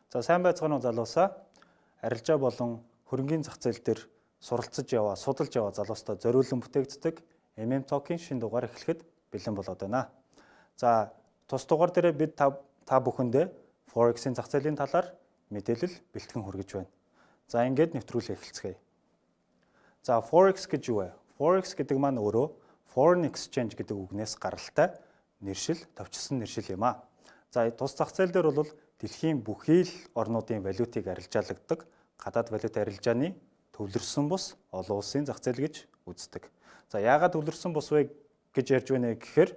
За сайн байцгаана уу залуусаа. Арилжаа болон хөрөнгийн зах зээл дээр суралцж яваа, судалж яваа залуустай зориулан бүтээгддэг MM Talk-ийн шинэ дугаар эхлэхэд бэлэн болоод байна. За тус дугаар дээр бид та бүхэндээ Forex-ийн зах зээлийн талаар мэдээлэл бэлтгэн хүргэж байна. За ингээд нэвтрүүлгээ эхэлцгээе. За Forex гэж юу вэ? Forex гэдэг маань өөрөө Foreign Exchange гэдэг үгнээс гаралтай нэршил, товчсон нэршил юм а. За тус зах зээл дээр бол дэлхийн бүхий л орнуудын валютыг арилжаалагдаг гадаад валют арилжааны төвлөрсөн бус олон улсын зах зээл гэж үздэг. За яагаад төвлөрсөн бус вэ гэж ярьж байна гэхээр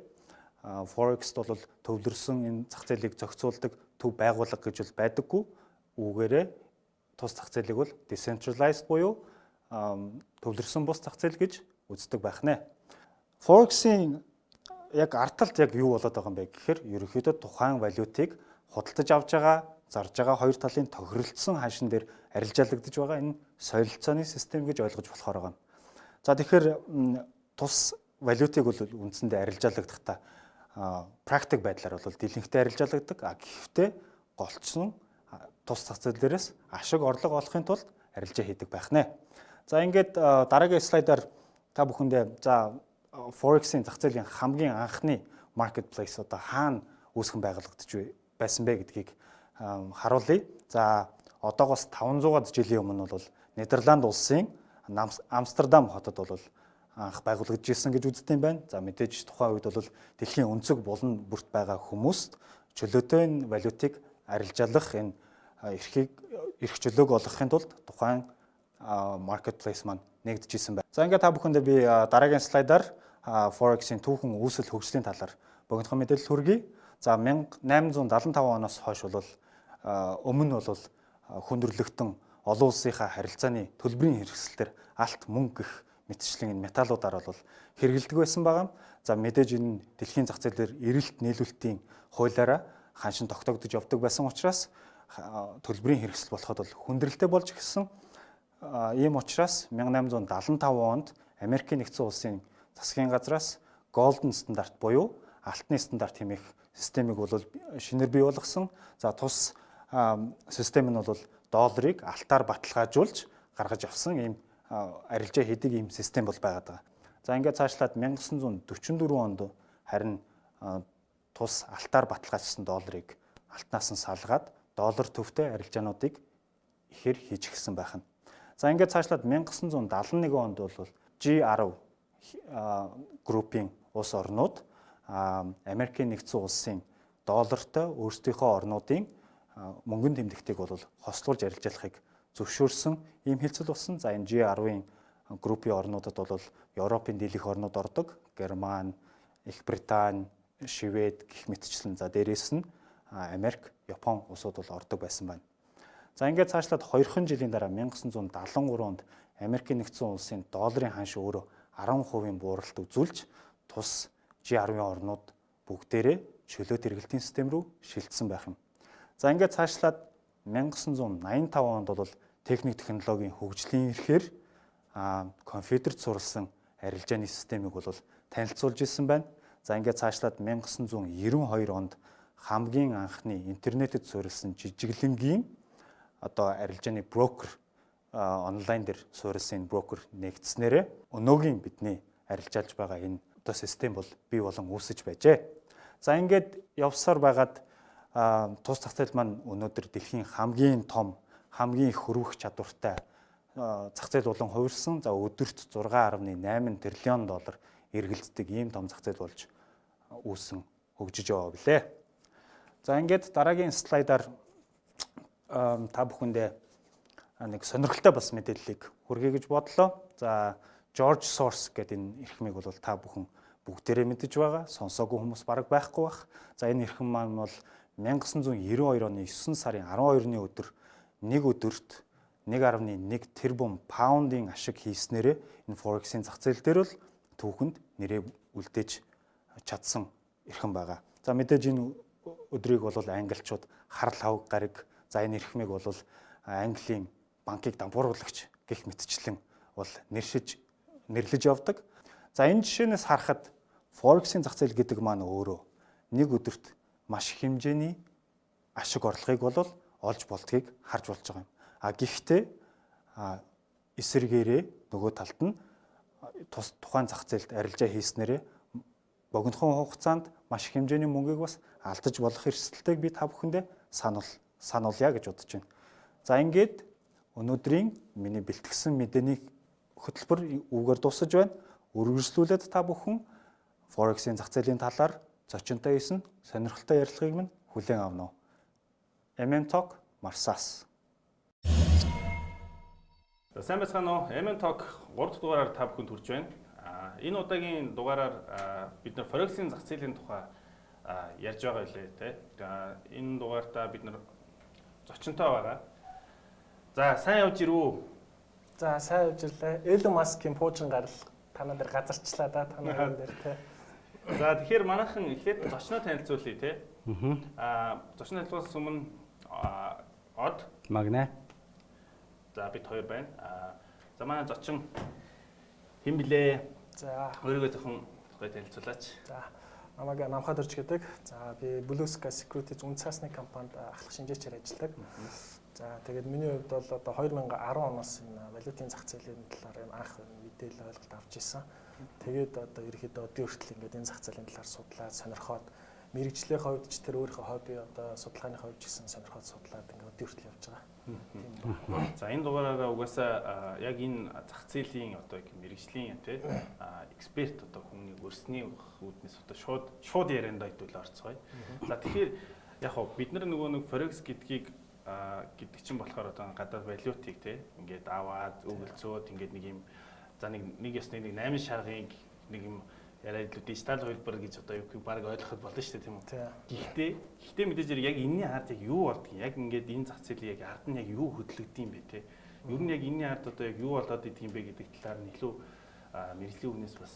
Forex-т бол төвлөрсөн энэ зах зээлийг зохицуулдаг төв байгууллага гэж бол байдаггүй. Үүгээрээ тус зах зээлийг бол decentralized буюу төвлөрсөн бус зах зээл гэж үздэг байх нэ. Forex-ийн яг ард талд яг юу болоод байгаа юм бэ гэхээр ерөнхийдөө тухайн валютыг худалдаж авж байгаа, зарж байгаа хоёр талын тохиролцсон ханшин дээр арилжаалагдж байгаа энэ солилцооны систем гэж ойлгож болохоор байгаа. За тэгэхээр тус валютыг бол үндсэндээ арилжаалагдахдаа практик байдлаар бол дэлгэнхтэй арилжаалагдаг. Гэхдээ голчсон тус зах зээлээрээс ашиг орлого олохын тулд арилжаа хийдэг байх нэ. За ингээд дараагийн слайдаар та бүхэндээ за Forex-ийн зах зээлийн хамгийн анхны marketplace одоо хаана үүсгэн байгуулагдаж байсан бэ гэдгийг харуулъя. За одоогоос 500-аад жилийн өмнө бол Нидерланд улсын Амстердам хотод бол анх байгуулагдж ирсэн гэж үздэг юм байна. За мэдээж тухайн үед бол дэлхийн өнцөг булан бүрт байгаа хүмүүст чөлөөтэй энэ валютыг арилжаалах энэ эрх чөлөөг олгохын тулд тухайн marketplace маань нэгдэж ирсэн байна. За ингээд та бүхэндээ би дараагийн слайдаар Forex-ийн түүхэн үүсэл хөгжлийн талаар богинохон мэдээлэл хүргэе. За 1875 оноос хойш бол өмнө бол хүндрэлтэн олон улсынхаа харилцааны төлбөрийн хэрэгсэлээр алт мөнгө гэх мэтчлийн энэ металлуудаар бол хэрэгэлдэг байсан байгаа. За мэдээж энэ дэлхийн зах зээлээр эрэлт нийлүүлэлтийн хуулиараа ханшин тогтоогдож явдаг байсан учраас төлбөрийн хэрэгсэл болоход бол хүндрэлтэй болж гисэн. Ийм учраас 1875 онд Америкийн нэгдсэн улсын засгийн газраас Golden стандарт буюу алтны стандарт хэмээх системийг бол шинээр бий болгосон. За тус систем нь бол долларыг алтаар баталгаажуулж гаргаж авсан ийм арилжаа хийдэг ийм систем бол байгаад байгаа. За ингээд цаашлаад 1944 онд харин тус алтаар баталгаажсан долларыг алтнаас нь салгаад доллар төвтэй арилжаануудыг ихээр хийж эхэлсэн байх нь. За ингээд цаашлаад 1971 онд бол G10 группийн улс орнууд Америкийн нэгдсэн улсын доллартай өөрсдийнхөө орнуудын мөнгөн тэмдэгтийг бол хослуулж арилжаалахыг зөвшөөрсөн ийм хэлцэл болсон. За энэ G10-ийн группийн орнуудад бол Европын дийлэнх орнууд ордог. Герман, Их Британи, Швед гэх мэтчлэн за дээрээс нь Америк, Япон улсууд бол ордог байсан байна. За ингээд цаашлаад 2хан жилийн дараа 1973 онд Америкийн нэгдсэн улсын долларын ханш өөрөө 10% бууралт үзүүлж тус G10-ийн орнууд бүгдээрээ чөлөөт эргэлтийн систем рүү шилжсэн байх юм. За ингээд цаашлаад 1985 онд бол техник технологийн хөгжлийн эрхээр компьютерт сурласан арилжааны системийг бол танилцуулж ирсэн байна. За ингээд цаашлаад 1992 онд хамгийн анхны интернетэд суурилсан жижиглэнгийн одоо арилжааны брокер онлайн дээр суурилсан брокер нэгдснээрээ өнөөгийн бидний арилжаалж байгаа энэ одоо систем бол бий болон үүсэж байжээ. За ингээд явсаар байгаад тус зах зээл маань өнөөдөр дэлхийн хамгийн том, хамгийн их хөрвөх чадвартай зах зээл болон хувирсан. За өдөрт 6.8 тэрлион доллар эргэлздэг ийм том зах зээл болж үүсэн хөгжиж яваа билээ. За ингээд дараагийн слайдаар та бүхэндээ нэг сонирхолтой бас мэдээллийг хүргэе гэж бодлоо. За George Soros гэдэг энэ эрхмийг бол та бүхэн бүгдээрээ мэдэж байгаа. Сонсоогүй хүмүүс бараг байхгүй бах. За энэ эрхэм маань бол 1992 оны 9 сарын 12-ны өдөр нэг өдөрт 1.1 тэрбум паундын ашиг хийснээрээ энэ Forex-ийн зах зээл дээр бол түүхэнд нэрээ үлдээж чадсан эрхэм байгаа. За мэдээж энэ өдрийг бол англичууд харал хавг гараг. За энэ эрхмийг бол Английн банкыг дампууруулагч гэх мэтчлэн бол нэрлэж явдаг. За энэ жишээнээс харахад Forex-ийн зах зээл гэдэг маань өөрөө нэг өдөрт маш их хэмжээний ашиг орлогыг бол олж болдгийг харж болж байгаа юм. Гэхдээ эсэргээрээ нөгөө талд нь тухайн зах зээлд арилжаа хийснээрээ богинохон хугацаанд маш их хэмжээний мөнгийг бас алдаж болох эрсдэлтэйг би та бүхэндээ сануулъя гэж бодож байна. За ингээд өнөөдрийн миний бэлтгэсэн мэдээний хөтөлбөр үгээр дуусаж байна. Үргэлжлүүлээд та бүхэн Forex-ийн зах зээлийн талаар зочинтой хийсэн сонирхолтой ярилцлагыг минь хүлээн авна уу. MM Talk Марсаас. Сайн байцгаана уу? MM Talk 3 дахь дугаараар та бүхэнд хүрч байна. Энэ удаагийн дугаараар бид нар Forex-ийн зах зээлийн тухай ярьж байгаа үлээ те. Энэ дугаартаа бид нар зочинтой байгаа. За сайн явж ирвүү. За сайн явж ирлээ. Elon Musk-ийн пуужин гарал танаа дээр газарчлаа да танаа дээр те. За тэгэхээр манайхан эхлээд зочноо танилцуулъя те. Зочноо танилцуулсан өмнө Од Магна. За бид хоёр байна. За манай зочин хэн блэ? За өөрийгөө зөвхөн танилцуулаач. За намайг Намхад Орж гэдэг. За би Blue Sky Securities үн цаасны компанид ахлах шинжээчээр ажилладаг. За тэгээд миний хувьд бол одоо 2010 оноос энэ валютын зах зээлийн талаар анх мэдээлэл ойлголт авч ирсэн. Тэгээд одоо ерөөхдөө өдөө хүртэл ингээд энэ зах зээлийн талаар судлаад сонирхоод мэрэгжлийн хувьд ч тэр өөрийнхөө хобби одоо судалгааны хувьд ч гэсэн сонирхоод судлаад ингээд өдөө хүртэл явж байгаа. За энэ дугаараараа угаасаа яг энэ зах зээлийн одоо мэрэгжлийн тий эксперт одоо хүмүүний өрсний үүднээс одоо шууд ярианд хэдүүл орцгоё. За тэгэхээр яг хоо бид нар нөгөө нэг Forex гэдгийг гэдэг чинь болохоор одоо гадаад валютыг тий ингээд аваад өгөлцөөд ингээд нэг юм за нэг ёсны нэг 8 шаргыг нэг юм яриад л дижитал хөлбөр гэж одоо юу баг ойлгоход болно шүү дээ тийм үү. Гэхдээ мэдээж яг энэний ард яг юу болдгийг яг ингээд энэ зах зээлийн яг ард нь яг юу хөдлөгдөв юм бэ те. Ер нь яг энэний ард одоо яг юу болоод идэх юм бэ гэдэг талаар нь илүү мэрэгжлийн үгнээс бас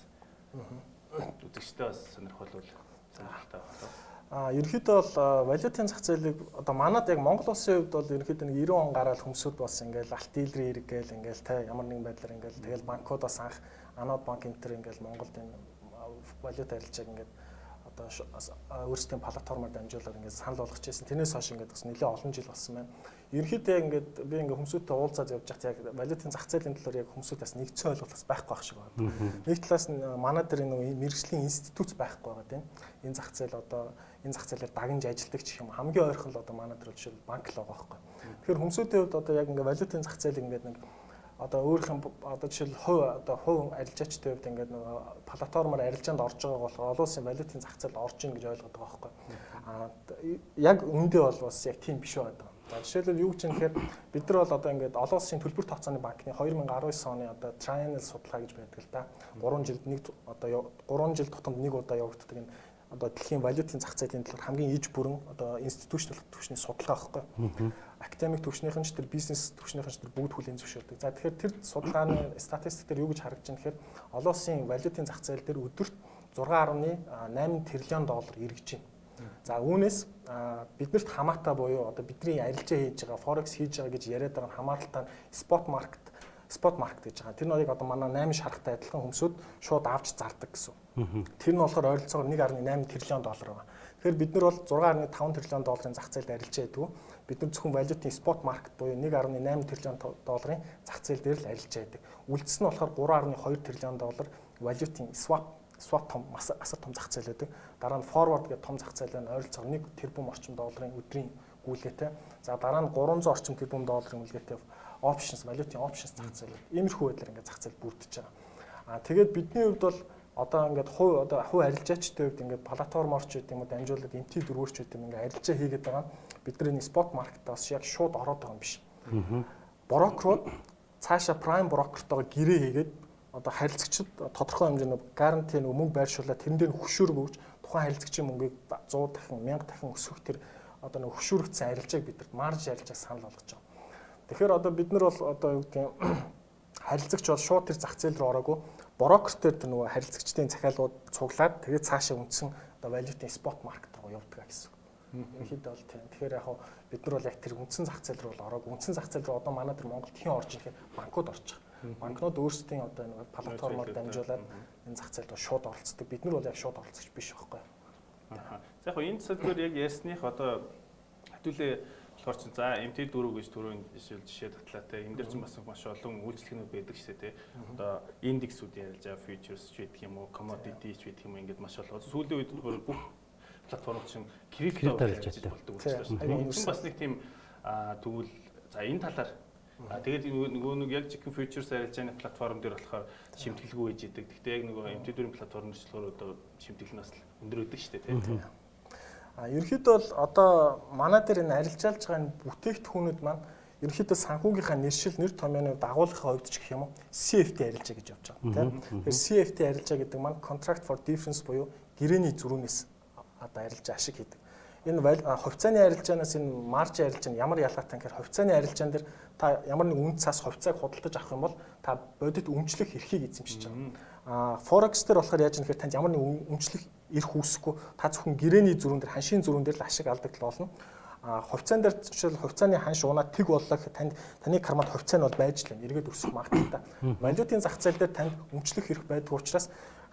үзэгчтэй бас сонирхолтой сонирхолтой байна. Ерөнхийдөө бол валютын зах зээлийг одоо манад яг Монгол улсын хувьд бол ерөнхийдөө нэг 90 он гараад хүмүүсд бас ингээл алт дийлрийн хэрэг гээл ингээл те ямар нэгэн байдлаар ингээл тэгэл банкудаас анх Анод банк энтер ингээл Монголд энэ валют арилжааг ингээд одоо өөрсдийн платформоор дамжуулаад ингээд санал болгож ирсэн. Тэрнээс хойш ингээд бас нэлээд олон жил болсон байна. Ерөнхийдөө ингээд би ингээд хүмүүстэй уулзаад явж байхад яг валютын зах зээлийн талаар яг хүмүүсээс нэгцэн ойлголт бас байхгүй байх шиг байна. Нэг талаас нь манай дээр нэг мэрэгжлийн институт байхгүй байгаа тийм. Энэ зах зээл одоо энэ зах зээлээр дагнж ажилладаг ч юм хамгийн ойрхон л одоо манай дээр жишээл банк л байгаа байхгүй. Тэгэхээр хүмүүсийн хувьд одоо яг ингээд валютын зах зээл ингээд нэг одоо өөрийнх нь одоо жишээл хувь арилжаачдын хувьд ингээд нэг платформоор арилжаанд орж байгаа болохоор олон улсын валютын зах зээлд орж ийн гэж ойлгоод байгаа байхгүй. Яг үндэ бол бас яг тийм биш байдаг. За жишээлбэл юу гэж юм гэхээр бид нар бол одоо ингээд олон улсын төлбөр тооцооны банкны 2019 оны одоо triennial судалгаа гэж байдаг л да. 3 жилд нэг одоо 3 жил тутамд нэг удаа явагддаг энэ одоо дэлхийн валютын зах зээлийн талаар хамгийн иж бүрэн одоо институционал түвшний судалгаа байхгүй. Академик түвшнийхэн ч тэр бизнес түвшнийхэн ч тэр бүгд хүлээн зөвшөөрдөг. За тэгэхээр тэр судалгааны статистик дээр юу гэж харагдаж байна гэхээр олон улсын валютын зах зээл дээр өдөрт 6.8 триллион доллар эргэж байна. За үүнээс биднэрт хамаатай буюу одоо бидний арилжаа хийж байгаа, Forex хийж байгаа гэж яриад байгаа хамааралтай spot market гэж байгаа. Тэр нэрийг одоо манай 8 шаргатай адилхан хүмүүсүүд шууд авч зардаг гэсэн. Тэр нь болохоор ойролцоогоор 1.8 триллион доллар байна. Тэгэхээр бид нар бол 6.5 триллион долларын зах зээлд арилжаа хийдэг. Бид нар зөвхөн валютын spot market буюу 1.8 триллион долларын зах зээл дээр л арилжаа хийдэг. Үлдсэн нь болохоор 3.2 триллион доллар валютын swap том асар том зах зээл байдаг. Дараа нь forward гэх том зах зээл нь ойролцоогоор 1 тэрбум орчим долларын өдрийн гүйлгээтэй. За дараа нь 300 орчим тэрбум долларын үлгээтэй options валютын options зах зээл. Иймэрхүү байдлаар ингээд зах зээл бүрдэж байгаа. Тэгээд бидний хувьд бол одоо ингээд хувь арилжаачдын хувьд ингээд платформоор ч гэдэг юм уу дамжуулаад MT4-өөр ч гэдэг юм ингээд арилжаа хийгээд байгаа нь бидний spot market-аас яг шууд ороод байгаа юм биш. Брокерууд цаашаа prime брокертойгоо гэрээ хийгээд одоо харилцагчид тодорхой хэмжээний гаранти мөнгө байршуулаад тэрэн дээр хөшөөрөг өгч тухайн харилцагчийн мөнгийг 100 дахин 1000 дахин өсгөх тэр одоо нэг хөшөөрөгдсөн арилжааг бидэрт марж арилжааг санал болгож байгаа. Тэгэхээр одоо бид нар бол одоо юу гэдэг юм харилцагч бол шууд тэр зах зээл рүү ороогүй брокер дээр тэр нөгөө харилцагчдын захиалгууд цуглаад тэгээд цаашаа үндсэн одоо валютын спот маркет руу явдаг гэсэн. Ерөнхийдөө бол тийм. Тэгэхээр яг бид нар бол яг тэр үндсэн зах зээл рүү л ороогүй. Үндсэн зах зээл рүү одоо манай тэр Монголд хэн орж ирэхээр банкуд орж байгаа. Банкнууд өөрсдийн одоо нэг платформоор дамжуулаад энэ зах зээлд шууд оролцдог. Бид нар бол яг шууд оролцогч биш байхгүй. За яг энэ сэдвээр яг ярьсных одоо хэдүүлээ болохоор чинь за MT4 гэж түрүүн жишээ татлаа те. Энд дэр чинь бас маш олон үйлчлэгнүүд байдаг шүү дээ те. Одоо индексүүд яаж байгаа futures ч байдаг юм уу, commodity ч байдаг юм уу ингээд маш олон. Сүүлийн үед бүх платформ чинь крипто гэж болдог учраас. Энэ чинь бас нэг тийм тэгвэл за энэ талаар тэгээд нөгөө нэг яг жигэн futures арилжааны платформ дээр болохоор шимтгэлгүй байж идэг. Гэхдээ яг нөгөө MT4 платформ дээр болохоор одоо шимтгэл нь бас өндөр өгдөг шүү дээ тийм. Ерөнхийдөө бол одоо манай дээр энэ арилжаалж байгаа энэ бүтээгдэхүүнүүд маань ерөнхийдөө санхүүгийнхаа нэр томьёоны дагуулгын хувьд ч гэх юм уу CFD арилжаа гэж явж байгаа тийм. Тэгэхээр CFD арилжаа гэдэг маань contract for difference буюу гэрээний зөрүүнээс одоо арилжаа ашиг хийдэг. Энэ хувьцааны арилжаанаас энэ маржин арилжаа нь ямар ялгаатай гэхээр хувьцааны арилжаан дээр та ямар нэг үн цаас хувьцааг худалдаж авах юм бол та бодит өмчлөх эрхийг эзэмшиж байгаа. Forex дээр болохоор яаж нэхэр танд ямар нэг өмчлөх эрх үүсэхгүй та зөвхөн гэрээний зөрүүн дээр ханшийн зөрүүн дээр л ашиг алдагдал болно. Хувьцаан дээр жишээл хувьцааны ханш унаад тэг боллоо гэхэд таны карманд хувьцаа нь бол байж л байна. Эргээд өсөх магадaltaй. Валютын зах зээл дээр танд өмчлөх эрх байдаг учраас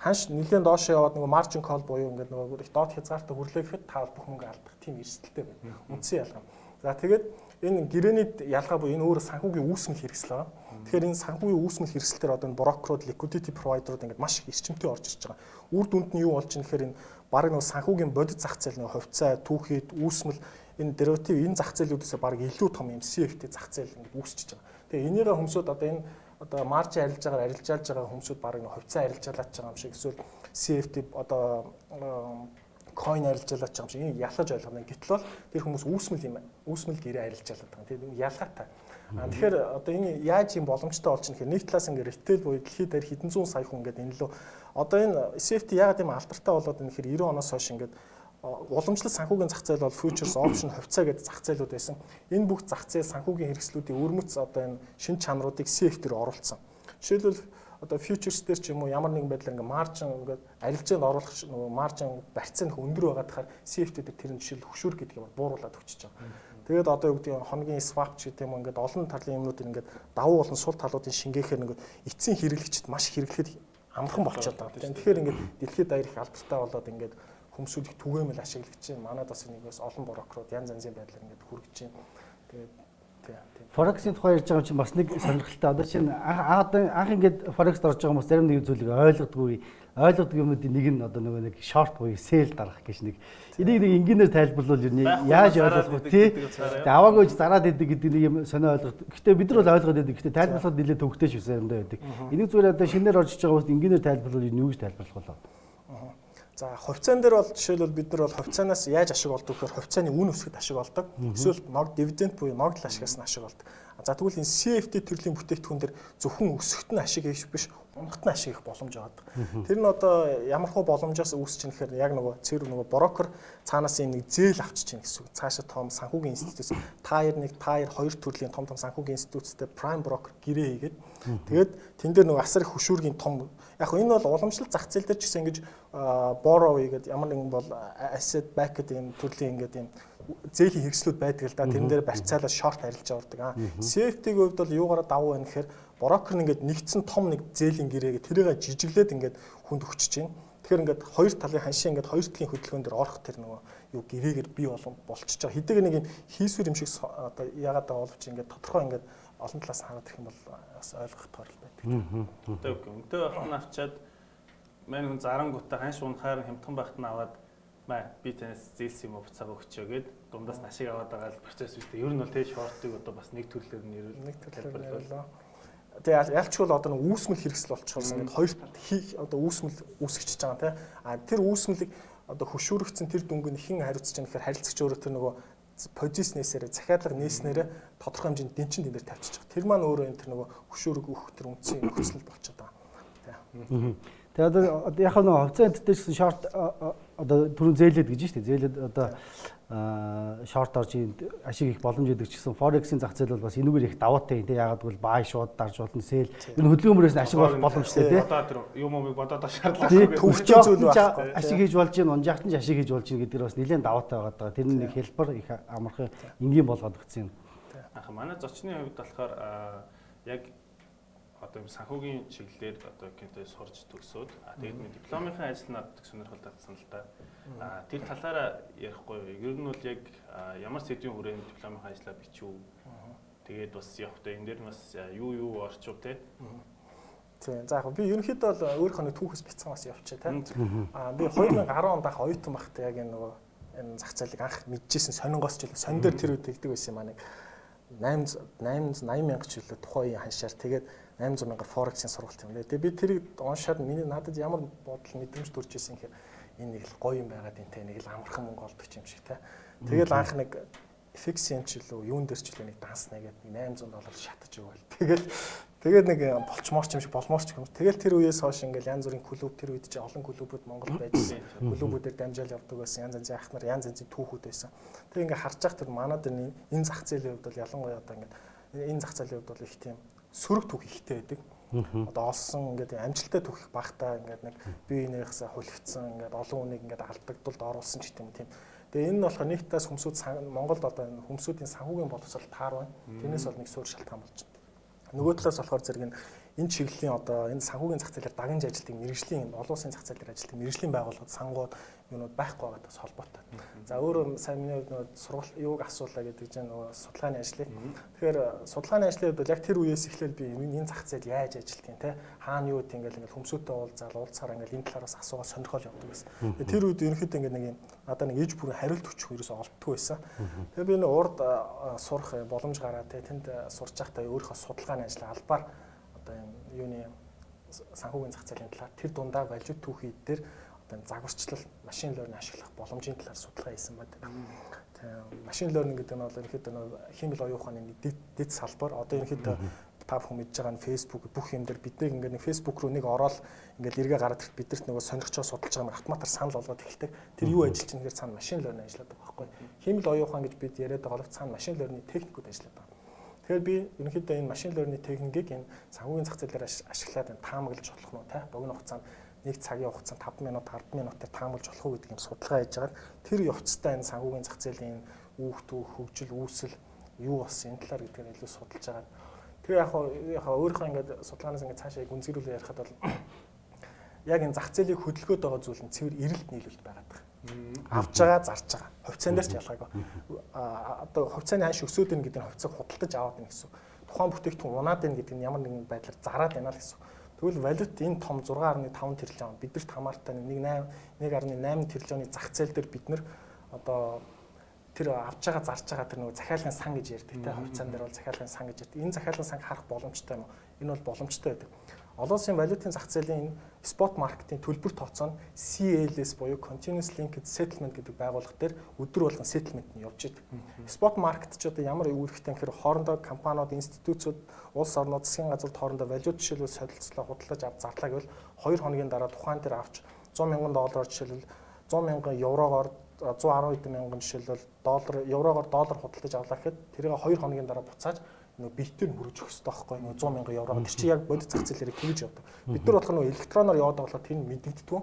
ханш нэлээд доош яваад нөгөө margin call буюу ингээд нөгөө доод хязгаартай хүрлээ гэхэд та бүх мөнгө алдах тийм эрсдэлтэй байна. Үндсэн ялгаа. За тэгээд энэ гэрээний ялгаа буюу энэ өөрөө санхүүгийн үүсмэл хэрэгсэл байгаа. Тэгэхээр энэ санхүүгийн үүсмэл хэрэгслээр одоо энэ брокерууд, liquidity provider-ууд ингээд маш их эрчимтэй орж ирж байгаа. Үр дүнд нь юу болж байгаа гэхээр энэ баг нөгөө санхүүгийн бодит зах зээл нөгөө хувьцаа, түүхийд, үүсмэл энэ дериватив энэ зах зээлүүдээс баг илүү том юм CFD зах зээл ингээд үүсчихэж байгаа. Тэгээ энийгээ хүмүүсүүд одоо энэ одоо маржин арилжаалж байгаа хүмүүсүүд баг нэг хувьцаа арилжаалаад байгаа юм шиг эсвэл CFD одоо coin арилжаалаад байгаа юм шиг энэ ялгаж ойлгоно. Гэтэл бол тэр хүмүүс үүсмэл гэрээ арилжаалаад байгаа. Тэгээ ялгаатай. Тэгэхээр одоо энэ яаж юм боломжтой болж байгаа нэхэр нэг талаас ингээд retail буюу дэлхийд дээр хэдэн зуун сая хүн ингээд энэ лөө одоо энэ CFD ягаад юм алдартай болоод энэ нэхэр 90 оноос хойш ингээд уламжлалт санхүүгийн зах зээл бол futures option хувьцаа гэдэг зах зээлүүд байсан. Энэ бүх зах зээл санхүүгийн хэрэгслүүдийн өрмөц одоо энэ шинэ чанаруудыг CFD-ээр оруулсан. Жишээлбэл одоо futures дээр ч юм уу ямар нэгэн байдлаар ингээ маржин ингээд арилжаанд оруулах нөгөө маржин барьцаа нөх өндөр байгаа дахаар CFD дээр тэр нь жишээл хөшүүр гэдэг юм бууруулаад өгчөж байгаа. Тэгээд одоо юу гэдэг хоногийн swap ч гэдэг юм ингээд олон талын юмнууд ингээд давуу болон сул талуудын шингээхээр ингээд эцсийн хэрэглэгчд маш хэрэглэхэд амархан болчиход байгаа. Тэгэхээр ингээд дэлхийд даяар их алдартай болоод ингээд хүмүүсүүд их түгээмэл ашиглагч чинь манайд бас нэгээс олон брокерууд янз янзын байдлаар ингээд хүргэж чинь. Тэгээд тийм. Forex-ийн тухай ярьж байгаа чинь бас нэг сонирхолтой. Одоо чинь анх ингээд Forex-д орж байгаа хүмүүс зарим нэг зүйлийг ойлгодог юмнуудын нэг нь одоо нэг short буюу sell дарах гэж нэг энийг нэг энгийнээр тайлбарлавал юу яаж ойлгох вэ тий. Тэгээ аваагүй зараад идэг гэдэг нэг юм сонио ойлгох. Гэхдээ бид нар бол ойлгоод идэг. Гэхдээ тайлбарлахад нэлээд төвөгтэй шүү заримдаа байдаг. Энийг зүгээр одоо шинээр орж иж байгаа хүмүүс энгийнээр тайлбарлавал юу гэж тайлбарлах болоо. За хувьцаан дээр бол жишээлбэл бид нар бол хувьцаанаас яаж ашиг олдог гэхээр хувьцааны үн өсгөхөд ашиг олдог. Эсвэл дивиденд буюу ногдол ашигаас нь ашиг олдог. За тэгвэл энэ CFD төрлийн бүтээгдэхүүн дээр зөвхөн өсгөхөд нь ашиг хийх биш, унахт нь ашиг их боломж байгаа. Тэр нь одоо ямархуу боломжоос үүсэж байгаа гэхээр яг нөгөө брокер цаанаас нэг зээл авчиж чинь гэсэн үг. Цаашаа том санхүүгийн институтээс Tier 1, Tier 2 төрлийн том санхүүгийн институттэй prime broker гэрээ хийгээд тэгээд тэн дээр нөгөө асар их хөшүүргийн том яг энэ бол уламжлалт зах зээл дээр ч гэсэн ингэж borrow гэдэг ямар нэгэн бол asset backed юм төрлийн ингээд юм зээлийн хэрэгслүүд байдаг л да. Тэрэн дээр барьцаалаа short арилж авдаг. CFD-ийн хувьд бол юугаараа давуу байна гэхээр брокер нь ингээд нэгдсэн том нэг зээлийн гэрээгээ тэрийг жижиглээд ингээд хүнд өгчөж байна. Тэгэхээр ингээд хоёр талын ханшийн ингээд хоёр талын хөдөлгөөн дээр орох тэр нөгөө юу гэрээгээр бий болчихж байгаа. Хэдэг нэг юм хийсвэр юм шиг одоо яагаад байгаа боловч ингээд тодорхой ингээд олон талаас хараад ирэх юм бол бас ойлгох тохиол байдаг. Одоо үнтэй байх нь авчаад мань хүн зарангуудаа ханш унахаар хямдхан байхад нь аваад би танаас зээлс юм буцаага өгчөө гэд дундаас ашиг аваад байгаа л процесс үстэй. Ер нь бол тэгээ шортыг одоо бас нэг төрлөөр нь хэлбэрлээ. Тэгээ ялчгүй бол одоо үүсмэл хэрэгсэл болчихсон. Ингээд хоёр одоо үүсмэл үүсгэж байгаа тийм. Тэр үүсмэлийг одоо хөшүүрөгцөн тэр дүнгийн хэн хариуцж байгаа гэхээр харилцагч өөрөө тэр нөгөө позиционнээсээр захиалга нээснээр тодорхой хэмжээнд дэнчин дээр тавьчих. Тэр маань өөрөө энэ тэр нөгөө хөшүүрэг өгөх тэр үндсийн нөхцөл болчиход байгаа. Тэгээ одоо яг нэг хувьцаанд дээр гэсэн шорт одоо түрүүн зээлэд гэж шүү дээ. Зээлэд одоо шорт орж ашиг их боломж өгдөг ч гэсэн Forex-ийн зах зээл бол бас энүүгээр их даваатай юм. Ягаад гэвэл buy шууд дарж болно, sell. Энэ хөдөлгөөнөөс ашиг болох боломжтой тий. Одоо тэр юм бодоод шаардлагагүй. Төвчөө зүйл байх. Ашиг хийж болж гин, унжаахт нь ашиг хийж болж гин гэдэг нь бас нэлээд даваатай байгаа. Тэр нэг хэлбэр их амархан энгийн болгоод өгсөн юм. Манай зочны хувьд болохоор яг одоо юм санхүүгийн чиглэлээр одоо гинтэй сурч төгсөөд тэгээд миний дипломынхаа ажил надад сонирхол татсан л да. Тэр талаараа ярихгүй юу? Ер нь бол яг ямар сэдвийн хүрээнд дипломынхаа ажлаа бичв. Тэгээд бас явахдаа энэ дээр нь бас юу орчив те. Тийм. За яг би ерөнхийдөө бол өөрийнхөө нэг түүхээс бицсэн бас явчих те. Би 2010 онд анх оюутан байхдаа яг энэ зах зээлийг анх мэдчихсэн сонингоос ч илүү сонин дээр тэр үед тэгдэг байсан юм аа нэг 880 мянга ч илүү тухайн үеийн ханшаар тэгээд 800 мянгаар форексийн сургалт юм лээ. Тэгээд би тэрийг уншаад надад ямар бодол мэдрэмж төрж ирсэн гэхээр энэ нэг л гоё юм байгаад энэ те нэг л амархан мөнгө олдог юм шиг те. Тэгээд анх нэг FX-ийн ч илүү юун дээр ч илүү нэг данс нэгээд $800 шатаж өгөөл. Тэгээд нэг болчмоорч юм шиг болмоорч юм. Тэгэл тэр үеэс хойш ингээл янз бүрийн клуб тэр үед чи олон клубүүд Монголд байжсэн. Клубүүдээр дамжаал явдаг байсан. Янз янзын ахнар, янз янзын түүхүүд байсан. Тэг ингээ харж байхад тэр манад энэ зах зээлийн хувьд бол ялангуяа одоо ингээ энэ зах зээлийн хувьд бол их тийм сөрөг түүх ихтэй байдаг. Одоо олсон ингээд амжилттай түүх багтаа ингээд нэг бие биенийхээ хулигдсан ингээд олон хүнийг ингээд алдагдулд оруулсан ч гэдэм тийм. Тэгээ энэ нь болохоор нэг таас хүмүүсүүд Монголд одоо хүмүүсүүдийн санхүүгийн боловсрол таар байна. Тэрнээс бол нэг суурь шалтгаан болж байна. Нөгөө талаас болохоор зэрэг энэ чиглэлийн одоо энэ санхүүгийн зах зээлээр дагнж ажилтдаг мэргэжлийн олон улсын зах зээлээр ажилтдаг мэргэжлийн байгууллагууд сангууд юунууд байхгүй байгаадаас холбоотой. За өөрөө сайн миний хувьд сургалт юуг асуулаа гэдэг чинь нөгөө судалгааны ажлыг. Тэгэхээр судалгааны ажлын хувьд яг тэр үеэс эхлээл би энэ зах зээл яаж ажилтгийг те хаана юу гэдэг ингээл хүмүүстэй уулзаар ингээл энэ талаараас асуугаа сонирхол явдаг байсан. Тэр үед ерөнхийдөө ингээд нэг юм надад нэг ээж бүрийн хариулт өгчих ерөөсөө олддгүй байсан. Тэгээ би нэг урд сурах боломж гараад те тэнд сурч байхдаа өөрийнхөө судалгааны ажлаа албаар одоо юуны санхүүгийн зах зээлийн талаар тэр дундаа валют түүхий дээр одоо загварчлал машин learning ашиглах боломжийн талаар судалгаа хийсэн байдаг. Тэгээ машин learning гэдэг нь бол ерөнхийдөө химэл оюун ухааны дэд салбар. Одоо ерөнхийдөө та бүхэн мэдж байгаа нь Facebook бүх юм дээр биднийг ингээд нэг Facebook руу нэг ороод ингээд эргээ гараад ирэхэд бидэрт нөгөө сонирхчоо судалж байгаа юм автоматар санал болгоод эхэлдэг. Тэр юу ажиллаж чинь гэхээр цаана машин learning ажилладаг байхгүй. Химэл оюун ухаан гэж бид яриад байгаа бол цаана машин learning техникүүд ажилладаг. Тэгэхээр би ерөнхийдөө энэ машин learning техникийг энэ санхүүгийн зах зээлээр ашиглаад таамаглаж болох нь те богино хугацаанд нэг цагийн хугацаанд 5 минут 10 минутаар таамаглаж болох уу гэдэг юм судалгаа хийж байгаа. Тэр явцтай энэ санхүүгийн зах зээлийн үүх хөгжил үүсэл юу болсон энэ талаар гэдгээр илүү судалж байгаа. Тэгээ яг өөрийнхөө ингээд судалгаанаас ингээд цаашаа гүнзгийрүүлээ ярихад бол яг энэ зах зээлийг хөдөлгөөд байгаа зүйл нь цэвэр эрэлт нийлүүлэлт байгаад байгаа. Авж байгаа, зарж байгаа. Хувьцаан дээр ч ялгаагүй. Одоо хувьцааны ханш өсөөд ийн гэдэг нь хувьцааг худалдаж аваад ийн гэсэн. Тухайн бүтээгдэхүүн унаад ийн гэдэг нь ямар нэгэн байдлаар зараад байна л гэсэн. Тэгвэл валют энэ том 6.5 тэрлион бидэрт хамаартай 1.8 тэрлионы зах зээл дээр бид нэр одоо тэр авж байгаа зарж байгаа тэр нөгөө захиалгын сан гэж ярьдаг те хувьцаан дээр бол захиалгын сан гэж ярьдаг. Энэ захиалгын сан харах боломжтой юм уу? Энэ бол боломжтой байдаг. Олон улсын валютын зах зээлийн спот маркетын төлбөр тооцоо нь CLS буюу Continuous Linked Settlement гэдэг байгууллага дээр өдөр болгон settlement нь явж идэг. Спот маркет ч одоо ямар үүрэгтэй гэхээр хоорондоо компаниуд, институтууд, улс орнууд, засгийн газрууд хоорондоо валют жишээлбэл солилцлоо худалдаж авч зарлаа гэвэл 2 хоногийн дараа тухайн дээр авч $100,000 жишээлбэл 100,000 еврогоор 110 хэдэн мянган жишээлбэл еврогоор доллар худалдаж авлаа гэхэд тэрийг 2 хоногийн дараа буцааж нөгөө биетээр нь хүргэж өгөх хэрэгтэй байхгүй нөгөө 100,000 евро. Тэр чинь яг бодит зах зээлээр тэгж явдаг. Бид нар болохоор нөгөө электроноор яваад байгаа болохоор тэр нь мэдэгддэг.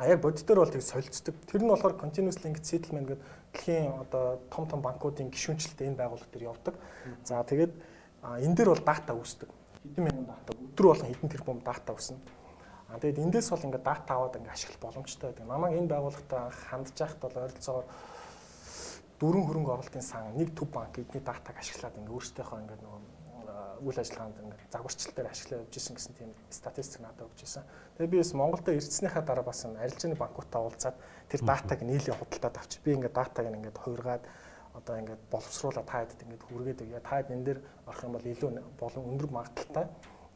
Яг бодитоор бол тэг солилцдог. Тэр нь болохоор continuous linked settlement гэдэг дэлхийн одоо том банкуудын гишүүнчлэлтэй энэ байгууллага төр явдаг. За тэгээд энэ дээр бол дата үүсдэг. Хэдэн мянган дата өдөр болгон хэдэн тэрбум дата үүснэ. Тэгээд эндээс бол ингээд дата аваад ингээд ашиглах боломжтой байдаг. Намайг энэ байгууллагатай хандж байхад бол ойролцоогоор 4 хөрөнгө оруулалтын сан нэг төв банк эдний датаг ашиглаад ингээд өөрсдийнхөө ингээд нөгөө үйл ажиллагаанд ингээд загварчлалтаар ашиглаад явж исэн гэсэн тийм статистик надад өгч исэн. Тэгээд би бас Монголд ирснийхаа дараа бас арилжааны банкуудтай уулзаад тэр датаг нийлээ худалдаад авчих. Би ингээд датаг ингээд хуургаад одоо ингээд боловсруулаад та хэд ингээд хүргээд өгье. Та хэд энэ дээр орох юм бол илүү өндөр магадaltaй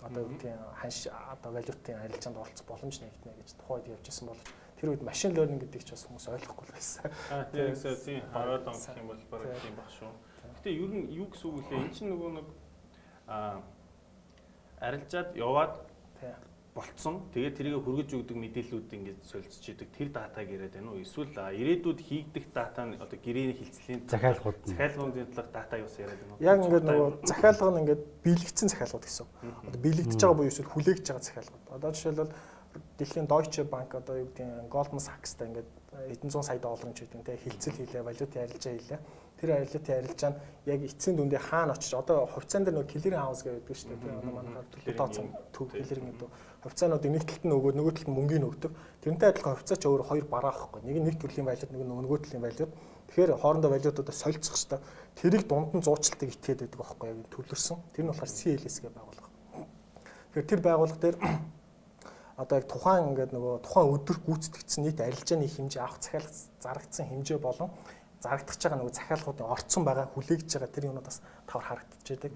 одоо тийм ханш одоо валютын арилжаанд оролцох боломж нэгтнэ гэж тухайд явжсэн бол тэр үед машин learning гэдэг ч бас хүмүүс ойлгохгүй байсан. Тийм хараад он гэх юм бол бараг тийм баг шүү. Гэтэ ер нь юу гэсэн үг лээ? Энд чинь нөгөө нэг арилжаад яваад болцсон. Тэгээд тэрийг хүргэж өгдөг мэдээллүүд ингээд солилцож идэг тэр датаг яриад байна уу? Эсвэл ирээдүйд хийгдэх дата нь одоо гэрээний хилцлийн захиалгуудын талаар дата юу яриад байна уу? Яг ингээд нөгөө захиалга нь ингээд биелэгдсэн захиалгууд гэсэн. Одоо биелэгдэж байгаа буюу эсвэл хүлээгдэж байгаа захиалгууд. Одоо жишээлбэл дэлхийн Deutsche Bank одоо юу гэдэг нь Goldman Sachs-тай ингээд $100 сая ч гэдэг нь хилцэл хийлээ, валютын арилжаа хийлээ. Тэр арилжаалтын арилжаа нь яг эцсийн дүндээ хаана очиж одоо хувьцаан дээр нөгөө clearing house гэдэг шүү дээ. Одоо манайхаар төлөв тооцсон төв clearing гэдэг хувьцаанууд нэг талд нь өгөөд нөгөө талд нь мөнгөний өгдөг. Тэрнтэй адилхан хувьцаа ч өөр хоёр бараа ахгүй. Нэг нь нэг төрлийн валют, нэг нь нөгөө төрлийн валют. Тэгэхээр хоорондоо валютуудаа солилцох хэрэгтэй. Тэрийг дунд нь зуучлалтыг итгээд байдаг байхгүй яг төлөрсөн. Тэр нь болохоор CLS гэх байгууллага. Тэгэхээр тэр байгууллага дээр одоо яг тухайн ингээд нөгөө тухайн өдөр гүйцэтгэгдсэн нийт арилжааны хэмжээ авах захиалга зарагдсан хэмжээ болон зарагдах байгаа нөгөө захиалгуудын орцсон байгаа хүлээгдэж байгаа тэр юмнууд бас тавар харагдчихэдэг.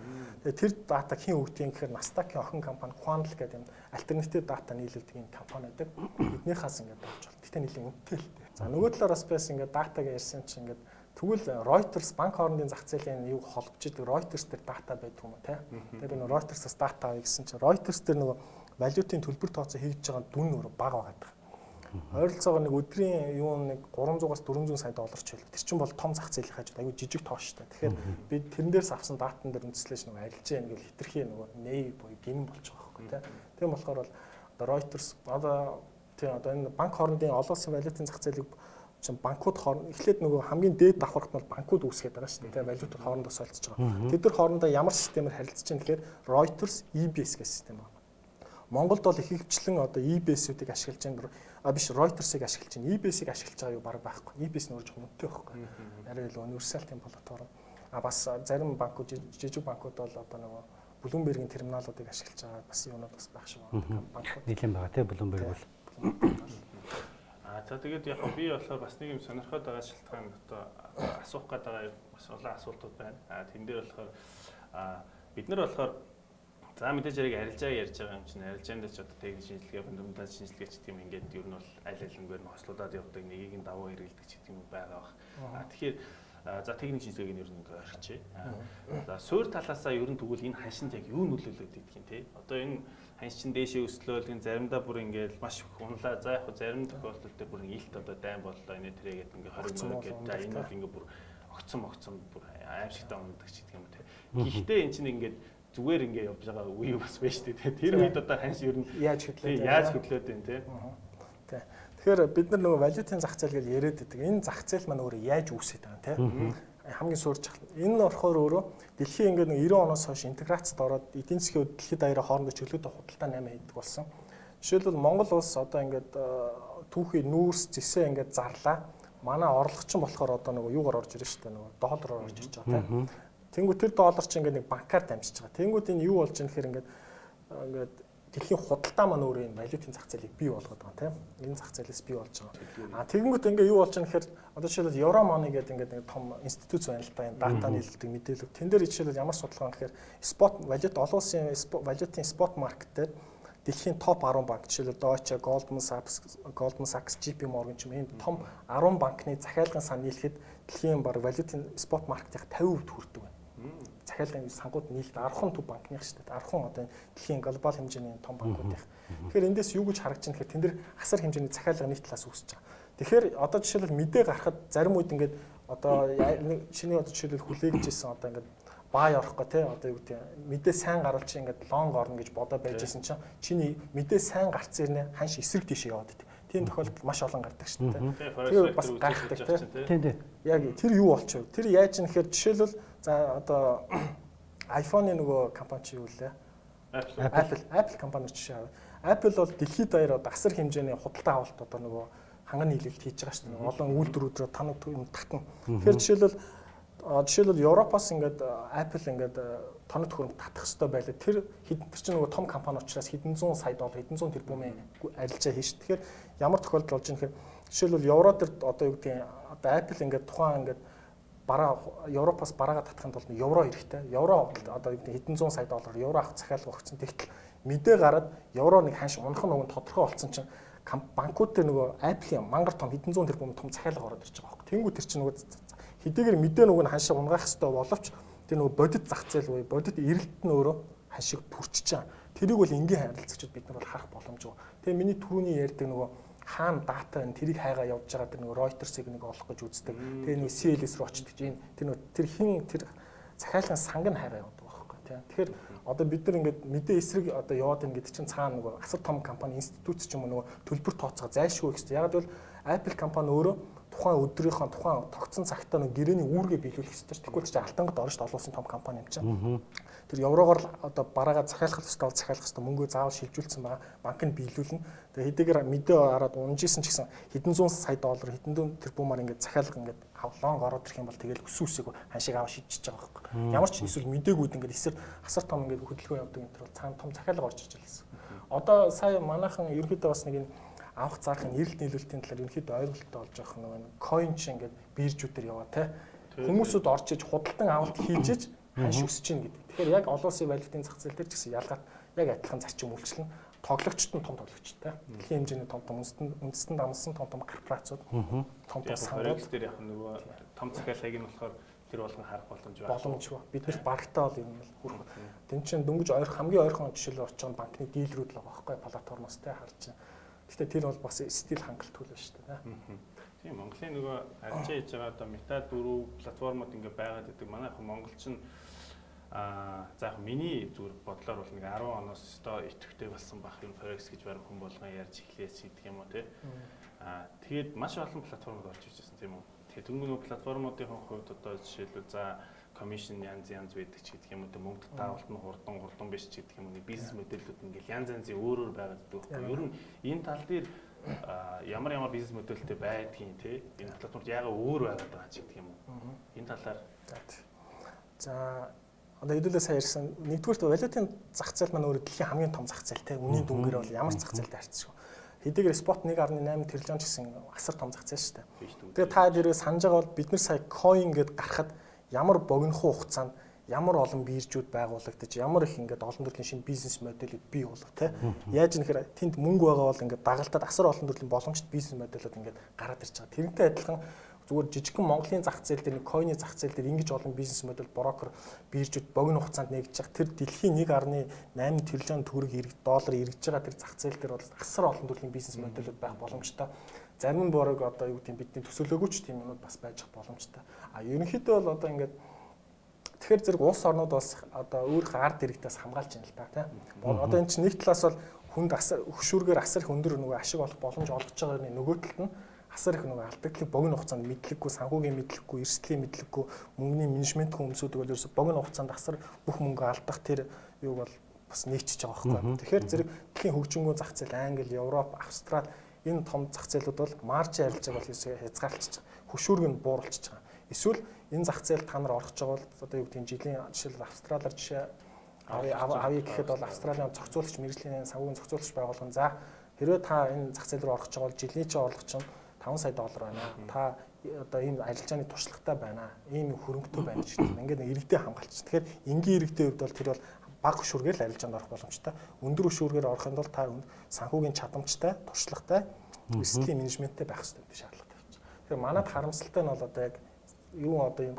Тэгээ тэр датаг хэн өгдөг юм гэхээр Nasdaq-ийн охин компани Quandl гэдэг юм альтернатив дата нийлүүлдэг юм компани байдаг. Эднийхээс ингээд авч бол. Гэтэ нэлийн үнэтэй л дээ. За нөгөө талаараас бас ингээд датаг ярьсан чинь ингээд тэгвэл Reuters банк хоорондын зах зээлийн юу холбож идэг Reuters дээр дата байдаг юм уу те. Тэгээ би нөгөө Reuters-аас дата авъя гэсэн чинь Reuters дээр нөгөө валютын төлбөр тооцоо хийж байгаа дүн нөр бага байгаа. Ойролцоогоор нэг өдрийн юу нэг 300-аас 400 сая доллар ч байл. Тэр чинь бол том зах зээлийн хажууд аюу жижиг тоош та. Тэгэхээр би тэрэн дээрс авсан датан дээр үндэслэж нэг арилжаа ингээл хитрхи нөгөө нэй буюу гинэн болж байгаа байхгүй тий. Тийм болохоор бол одоо Reuters одоо энэ банк хоорондын олон улсын валютын зах зээлийг чинь банкуд хооронд эхлээд нөгөө хамгийн дээд давхарт нь банкуд үүсгээд байгаа шүү дээ тий. Валютууд хоорондоо солилцож байгаа. Тэд нар хоорондоо ямар системээр харилцаж байгаа гэхээр Reuters EBS гэх систем байна. Монголд бол их хвчлэн одоо EBS-үүдийг ашиглаж байгаа биш Reuters-ыг ашиглаж байна. EBS-ийг ашиглаж байгаа юу баг байхгүй. EBS нь өөрөө үнэтэй байхгүй. Арай л универсалтын платформ. Бас зарим банкуд жижиг банкуд бол одоо нөгөө Bloomberg-ийн терминалуудыг ашиглаж байгаа бас юунууд бас байх шиг байна. Банкуд нийлэн байгаа тийм Bloomberg бол. За тэгээд яг би болохоор бас нэг юм сонирхоод байгаа шалтгаан одоо асуух гээд байгаа бас олон асуултууд байна. Тэн дээр болохоор бид нар болохоор за мэдээж яг арилжааг ярьж байгаа юм чинь арилжаанд ч одоо техник шинжилгээ, фундаментал шинжилгээ ч гэх юм ингээд ер нь бол аль алингээр нь хослуулаад явдаг нэгийг нь давуу хэрэгэлдэг ч гэх юм байгаа бах. Тэгэхээр за техник шинжилгээг нь ер нь ингээд орхичээ. За суур талаасаа ер нь тэгвэл энэ ханшинд яг юу нөлөөлөд идэх юм те. Одоо энэ ханшин дээшээ өслөөлгөн заримдаа бүр ингээд маш унлаа. За яг зарим тохиолдолд дээр бүр илт одоо дайм боллоо энэ тэрэгээд ингээд 20 мөр гэдэг. За энэ бол ингээд бүр огцом бүр аимшигтай ундаг ч гэх юм те. Гэхдээ эн чинь ингээд зүгээр ингээ явж байгаа үе бас байна шүү дээ. Тэр үед одоо ханш ер нь яаж хөдлөөд байна те. Тий. Тэгэхээр бид нар нөгөө валютын зах зээл гэж яриад байдаг. Энэ зах зээл маань өөрөө яаж үүсээд байгаа те. Хамгийн суурж ахлаа. Энэ нь орохоор өөрөө дэлхийн ингээ 90 оноос хойш интеграцид ороод эдийн засгийн дэлхийд даяараа хоорондоо чөлөөтэй худалдаа 8 хийдэг болсон. Жишээлбэл Монгол улс одоо ингээд түүхий нүүрс зэсээ ингээд зарлаа. Манай орлогчин болохоор одоо нөгөө юугаар орж ирж штэ нөгөө доллараар орж ирж байгаа те. Тэнгүү тэр доллар чинь ингээд нэг банкар дамжиж байгаа. Тэнгүүд энэ юу болж байгаа нөхөр ингээд дэлхийн худалдаа маань өөрөө энэ валютын зах зээлийг бий болгоод байгаа тийм. Энэ зах зээлээс бий болж байгаа. Тэнгүүд ингээд юу болж байгаа нөхөр одоо жишээлбэл Евромони гэдэг ингээд нэг том институт байна л да. Энэ дата нийлүүлдэг мэдээлэл. Тэн дээр жишээлбэл ямар судалгаа гэхээр спот валют олон улсын валютын спот маркет дээр дэлхийн топ 10 банк жишээлбэл Deutsche, Goldman Sachs, JP Morgan ч юм ийм том 10 банкны захиалгын сан нийлэхэд дэлхийн баг валютын спот маркетийн 50% хүрдэг байна. Захиалгын сангууд нийлээд 10 төв банкных шүү дээ. 10 одоо дэлхийн глобал хэмжээний том банкуудын. Тэгэхээр эндээс юу гэж харагдаж байна гэхээр тэн дээр асар хэмжээний захиалга нийт талаас үүсэж байгаа. Тэгэхээр одоо жишээлбэл мэдээ гарахад зарим үед ингээд одоо чиний одоо жишээлбэл хүлээгдэж ирсэн одоо ингээд бай орохгүй тий одоо юу гэдэг мэдээ сайн гарвал чи ингээд лонг орно гэж бодоо байжсэн чинь чиний мэдээ сайн гарц ирнэ ханш эсрэг тийш яваад идэв. Тийм тохиолдолд маш олон гардаг шүү дээ. Тэгээ бас гайхдаг тий. Яг тэр юу болчих вэ? Тэр яаж юм гэхээр жишээлбэл за одоо iPhone-ы нөгөө компани чи юу лээ? Apple компани жишээ авъя. Apple бол дэлхийд даяар одоо асар хэмжээний худалдаа авалт одоо нөгөө ханган нийлэлт хийж байгаа шүү дээ. Олон үйлдвэрүүдээр таныг татна. Тэгэхээр жишээлбэл Европоос ингээд Apple ингээд тоног төхөөрөмж татах хэрэгтэй байлаа. Тэр чинь нөгөө том компани учраас хэдэн зуун сая доллар, хэдэн зуун тэрбумын арилжаа хийж. Тэгэхээр ямар тохиолдол болж байгаа нөхөр жишээлбэл Евро дээр одоо юу гэдэг одоо Apple ингээд тухайн ингээд бараа Европоос бараагаа татахын тулд евро хэрэгтэй. Евро одоо юу гэдэг хэдэн зуун сая доллар евро авах захиалга өгсөн. Тэгтэл мэдээ гараад евро нэг ханш унах нь тодорхой болсон чинь банкуд дээр нөгөө Apple-ийн мангар том хэдэн зуун тэрбум том захиалга ороод ирж байгаа байхгүй. Тэнгүү тэр чинь нөгөө хэдийгээр мэдээ нөгөө ханшаа унгаах хэрэгтэй боловч тэр нөгөө бодит зах зээл буюу бодит эрэлт нь өөрөө ханшиг түрчиж байгаа. Тэрийг бол энгийн харилцагчид бид нар бол харах боломжгүй. Тэгээ миний түрүүний ярьдаг нөгөө хаана дата энэ тэрийг хайгаа явж байгаа тэр нөгөө Reuters-ыг нэг олох гэж үздэг. Тэгээ нөгөө CLS руу очдөг чинь тэр нөгөө тэр хин тэр захиалгын санг нь хайгаа явдаг байхгүй тийм. Тэгэхээр одоо бид нар ингээд мэдээ эсрэг одоо яваад байна гэдэг чинь цаана нөгөө асар том компани институт ч юм уу нөгөө төлбөр тооцоо зайлшгүй гэсэн. Яг л Apple компани өөрөө тухайн өдрийнхөө тухайн тогтсон цагтаа нэг гэрээний үүргээ биелүүлэх ёстой ш. Тэгвэл чи алтангад орно ш. Олон улсын том компани юм чинь. Тэр еврогоор одоо бараагаа захиалах ёстой бол захиалах ёстой мөнгөө заавал шилжүүлсэн байгаа. Банк нь биелүүлнэ. Тэгээ хэдийгээр мэдээ хараад унжижсэн ч гэсэн хэдэн зуун сая доллар хэдэн тэрбумаар ингээд захиалга ингээд авлон ороод ирэх юм бол тэгэл өсөв ханшиг аваа шийдчихэж байгаа байхгүй. Ямар ч эсвэл мдэгүүд ингээд эсрэг асар том ингээд хөдөлгөөн явдаг энэ төр бол цаана том захиалга орж иж байлаа. Одоо сая манайхан ерөнхийдөө бас нэг энэ авах зарахын эрэлт нийлүүлэлтийн талаар ерөнхийдөө ойлголттой болж байгаа нөгөө coin ч ингээд биржүүдээр яваа те. Хүмүүсүүд орж иж худалдан авалт хийж иж ханш өсөж гин гэдэг. Тэгэхээр яг олон улсын валютын зах зээл дээр ч гэсэн ялгаад яг адилхан зарчим үйлчлэн тоглогчд нь том тоглогчтой. Дэлхийн хэмжээний том үндэстэн дамсан том корпорациуд том санаад дээр яг нөгөө том захиалгыг нь болохоор тэр болгон харах боломжгүй. Бид нар барагтаа бол юм бол хүрэх. Тэн чинь дөнгөж хамгийн ойрхон жишээл орж байгаа банкны дийлрүүд л байгаа байхгүй платформоос те харж байна. Гэхдээ тэр бол бас стил хангалт төлөө шүү дээ. Тийм Монголын нөгөө арчаа хийж байгаа одоо мета 4 платформуд ингээ байгаад байдаг. Манайхан монголчин за яг миний зүгээр бодлоор бол нэг 10 оноос өстой идэвхтэй болсон байх юм Forex гэж барих хүн болгон ярьж эхлэеч гэдэг юм уу те. Тэгээд маш олон платформуд орж ирж байсан тийм үү. Тэгээд түрүүн платформуудын хувьд одоо жишээлбэл за commission янз байдаг ч гэдэг юм уу мөнгө таавалт нь хурдан биш ч гэдэг юм уу бизнес модельүүд ингээл янз өөр байгаад байдаг. Ер нь энэ тал дээр ямар бизнес модельтэй байдгийг те энэ платформд яагаад өөр байгаад байгаа ч гэдэг юм уу. Энэ талаар за одоо хэдүүлээ сая ярьсан нэгдүгээрт валютын зах зээл маань өөрөө дэлхийн хамгийн том зах зээл те үнийн дүнгээр бол ямар зах зээлтэй харьцсан. Хэдийгээр спот 1.8 тэрлэн ч гэсэн асар том зах зээл шүү дээ. Тэгээ та дээрээ санаж байгаа бол бид нар сая coin гэд гарахад ямар богинохоо хугацаанд ямар олон биржүүд байгуулагдаж ямар их ингээд олон төрлийн шинэ бизнес модельүүд бий болов те. Яаж нэхэр тэнд мөнгө байгаа бол ингээд дагалдаад асар олон төрлийн боломжтой бизнес модельүүд ингээд гараад ирж байгаа. Тэрнтэй адилхан зүгээр жижигхэн Монголын зах зээл дээр нэг coin-ы зах зээл дээр ингэж олон бизнес модель брокер биржүүд богино хугацаанд нэгж байгаа. Тэр дэлхийн 1.8 тэрлэн төгрөг доллар эргэж байгаа тэр зах зээл дээр бол асар олон төрлийн бизнес модельүүд байх боломжтой. Зарим нь борог одоо юу гэдэг бидний төсөөлөөгүй ч тийм юмуд бас байж боломжтой. Ерөнхийдөө бол одоо ингээд тэгэхээр зэрэг улс орнууд бас одоо өөрийнхөө ард иргэдээс хамгаалж байна л да тийм. Одоо энэ чинь нэг талаас бол хүнд хөшүүргээр асар их өндөр нөгөө ашиг олох боломж олгож байгаа нөгөө талд нь асар их нөгөө алдагдлыг богино хугацаанд мэдлэггүй, санхүүгийн мэдлэггүй, эрсдлийн мэдлэггүй, мөнгөний менежмент хүмүүсүүд бол ерөөсө богино хугацаанд асар бүх мөнгө алдах тэр юуг бол бас нийцчихэж байгаа байхгүй. Тэгэхээр зэрэг дэлхийн хөгжингөө зах зээл Англи, Европ, Австрали энэ том зах зээлүүд бол маржин арилжааг бол хязгаарлалж байгаа. Хөшүүрг нь бууруулж байгаа. Эсвэл энэ зах зээл та нар орох гэж байгаа бол одоо юу гэдэг жилийн жишээл Австралиар жишээ авъя гэхэд бол Австралийн зохицуулагч мэргэжлийн санхүүгийн зохицуулагч байгуулгын за хэрвээ та энэ зах зээл рүү орох гэж байгаа бол жилийн чинь орлого чинь $5 сая байна. Та одоо ийм арилжааны туршлагатай байна. Ийм хөрөнгөтэй байна гэж байна. Ингээд нэг иргэдэд хамгаалчих. Тэгэхээр энгийн иргэдийн хувьд бол тэр бол бага хөшүүргээр л арилжаанд орох боломжтой. Өндөр хөшүүргээр орохын тулд та санхүүгийн чадамжтай, туршлагатай, эрсдлийн менежменттэй байх хэрэгтэй гэдэг шаардлагатай байна. Тэгэхээр манайд харамсалтай нь бол одоо яг юу одоо юм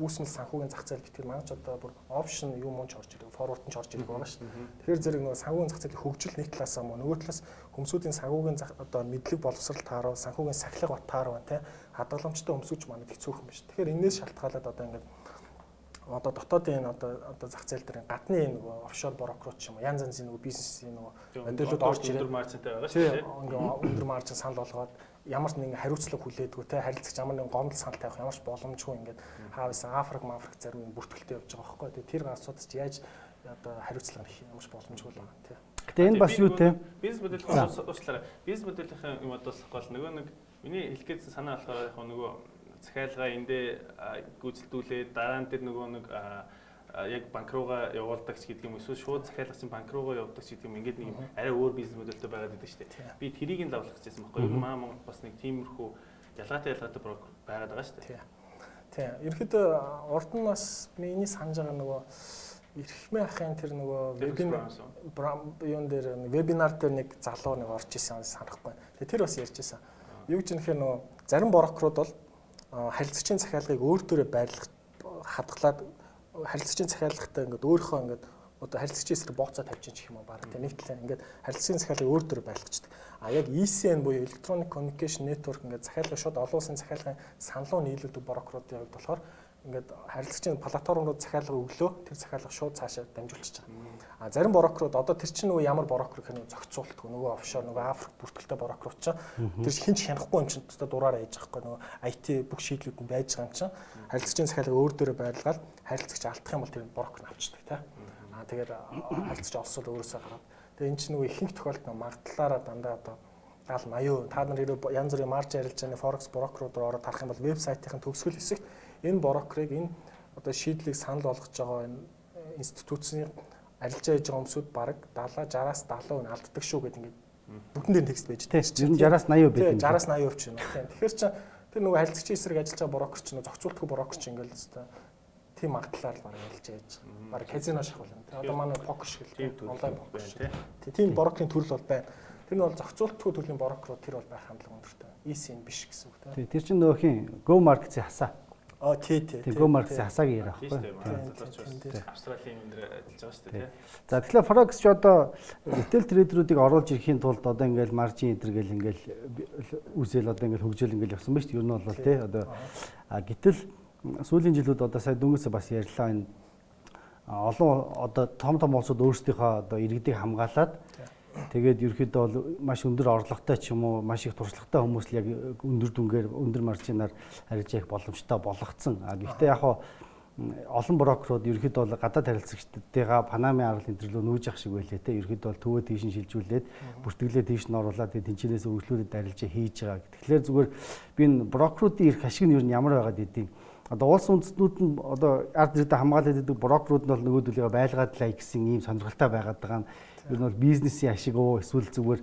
үүсмэл санхүүгийн зах зээл битгэл маань ч одоо бүр опшн юм мөн ч орж ирдэг, форвард нь ч орж ирдэг байгаа шүү дээ. Тэгэхээр зэрэг нөгөө санхүүгийн зах зээлийн хөгжил нэг талаас нь нөгөө талаас хүмүүсийн санхүүгийн одоо мэдлэг боловсрал тааруу, санхүүгийн сахилга бат тааруу те хадгаламжтай өмсөж манайд хэцүүхэн байна шүү. Тэгэхээр энэс шалтгаалаад одоо ингээд одоо дотоодын одоо зах зээл дээр гадны нөгөө офшор брокерууд ч юм уу янз янзын нөгөө бизнесийн нөгөө модельүүд орж ирээд өндөр маржинтай байгаа шүү дээ. Ингээд өндөр маржин санал болгоод ямар нэг хариуцлага хүлээдгүй те харилцагч ямар нэг гомдол санал тавих ямар ч боломжгүй ингээд хаавсан Африк зарим бүртгэлтэй явж байгаа байхгүй. Тэгээ тэр асуудас ч яаж одоо хариуцлага хийх ямар ч боломжгүй л байна те. Гэтэ энэ бас юу те бизнес модельийн уучлаарай. Бизнес модельийн юм бодвол нөгөө нэг миний хэлгээд санаа болохоор яг нөгөө захиалгаа эндээ гүйцэлдүүлээд дараа нь тэр нөгөө нэг яг банк руугаа явуулдаг ч гэдэг юм эсвэл шууд захиалагч банк руугаа явуулдаг ч гэдэг юм ингээд нэг арай өөр бизнес модельтэй байгаад байдаг шүү дээ. Би тэрийг нь давлах гэжсэн байхгүй юу? Маа Монгол бас нэг тиймэрхүү ялгаатай брокер байгаад байгаа шүү дээ. Тийм. Ерөнхийдөө урд нь бас миний санаж байгаа нөгөө Эрхмээ ахын тэр нөгөө юун дээр вебинар дээр нэг залуу нэг орж исэн санахгүй. Тэгээ тэр бас ярьж исэн. Юу гэж нэхэр нөгөө зарим брокерууд бол харилцагчийн захиалгыг өөртөө байрлах хадгалаад харилцагчийн захиалгатай ингээд өөрийнхөө ингээд одоо харилцагчийн эсрэг бооцоо тавьчих ч юм уу баг тийм нэг талаа ингээд харилцагчийн захиалгыг өөртөө байлгачдаг. Яг ECN буюу Electronic Communication Network ингээд захиалгыг шууд олон улсын захиалгын саналуу нийлүүлдэг брокеруудын хувьд болохоор ингээд харилцагчийн платформ руу захиалга өглөө тэр захиалга шууд цаашаа дамжуулчихж байгаа. А зарим брокерууд одоо тэр чинь нөгөө ямар брокер гэх нь зохицуултгүй нөгөө офшор нөгөө Африк бүртгэлтэй брокерууд ч тэр хинч хянахгүй юм чинь тусдаа дураараа ээж байгаа байхгүй нөгөө IT бүх шийдлүүд нь байж байгаа юм чинь харилцагчийн захиалга өөр дөрөө байлгаад харилцагч алдах юм бол тэр брокер нь авчдаг тий. А тэгээд харилцагч олсод өөрөөсөө гараад тэгээд эн чинь нөгөө ихэнх тохиолдолд магадлалаараа дандаа одоо 70-80% та нар янз бүрийн марж арилжааны форекс брокерууд руу ороод харах юм бол вебсайтын төгсгөл хэсэгт энэ брокерыг энэ одоо шийдлийг санал болгож байгаа энэ институцийн арилжаа хийж байгаа хүмүүсүүд бараг 70-60-аас 70% алддаг шүү гэдэг ингээд бүгдэн дээр текст байж тийм. Ер нь 60-аас 80% байдаг. 60-аас 80% ч юм уу. Тийм. Тэгэхээр чи тэр нөгөө харилцагчийн эсрэг ажиллаж байгаа брокер чинь зохицуултгүй брокер чинь ингээд л тийм магадлалаар л бараг арилжаа хийж. Бараг казино шахвал юм. Одоо манай покер шиг л онлайн покер шиг. Тийм брокерийн төрөл бол байна. Тэр нь бол зохицуултгүй төрлийн брокерууд тэр бол байх хандлага өндөртэй. ECN биш гэсэн үг тийм. Тэр чинь нөгөөхийн Go Markets-ийн хасаа. Тий. Go Markets-ийн хасаагийн яриа Тийм байхгүй. тийм. Австралийн өндөр ажиллаж байгаа шүү дээ. За тэгэхээр Forex ч одоо retail трейдеруудыг оруулж ирэхийн тулд одоо ингээл маржин энтер гэл ингээл үсэл одоо ингээл хөгжөөл ингээл явсан ба шүү дээ. Ер нь бол тий одоо гэтэл сүүлийн жилүүд одоо сая дүнгээсээ бас ярьлаа энэ олон одоо том улсууд өөрсдийнхөө одоо иргэдийг хамгаалаад тэгээд ерөөхдөө бол маш өндөр орлоготой ч юм уу маш их туршлагатай хүмүүс л яг өндөр дүнгээр өндөр маржинаар харилцах боломжтой болгоцсон. Гэхдээ яг олон брокерууд ерөөхдөө бол гадаад харилцагчдтайгаа Панамын аргал энэрлөө нүүж явах шиг байлээ те. Ерөөхдөө бол төвөө тийш нь шилжүүлээд бүртгэлээ тийш нь оруулаад тэгээд тэнцэнээс өргөлүүдэд арилжаа хийж байгаа. Тэгэхээр зүгээр би энэ брокеруудын эрх ашиг нь ер нь ямар байгаад идэв. Одоо улс үндэстнүүд нь одоо ард ирдэ хамгаалаад идэг брокерууд нь бол нөгөөдөлөө байлгаадлаа гэсэн ийм сонирхолтой байгаад байгаа нь ер нь бол бизнесийн ашиг уу эсвэл зүгээр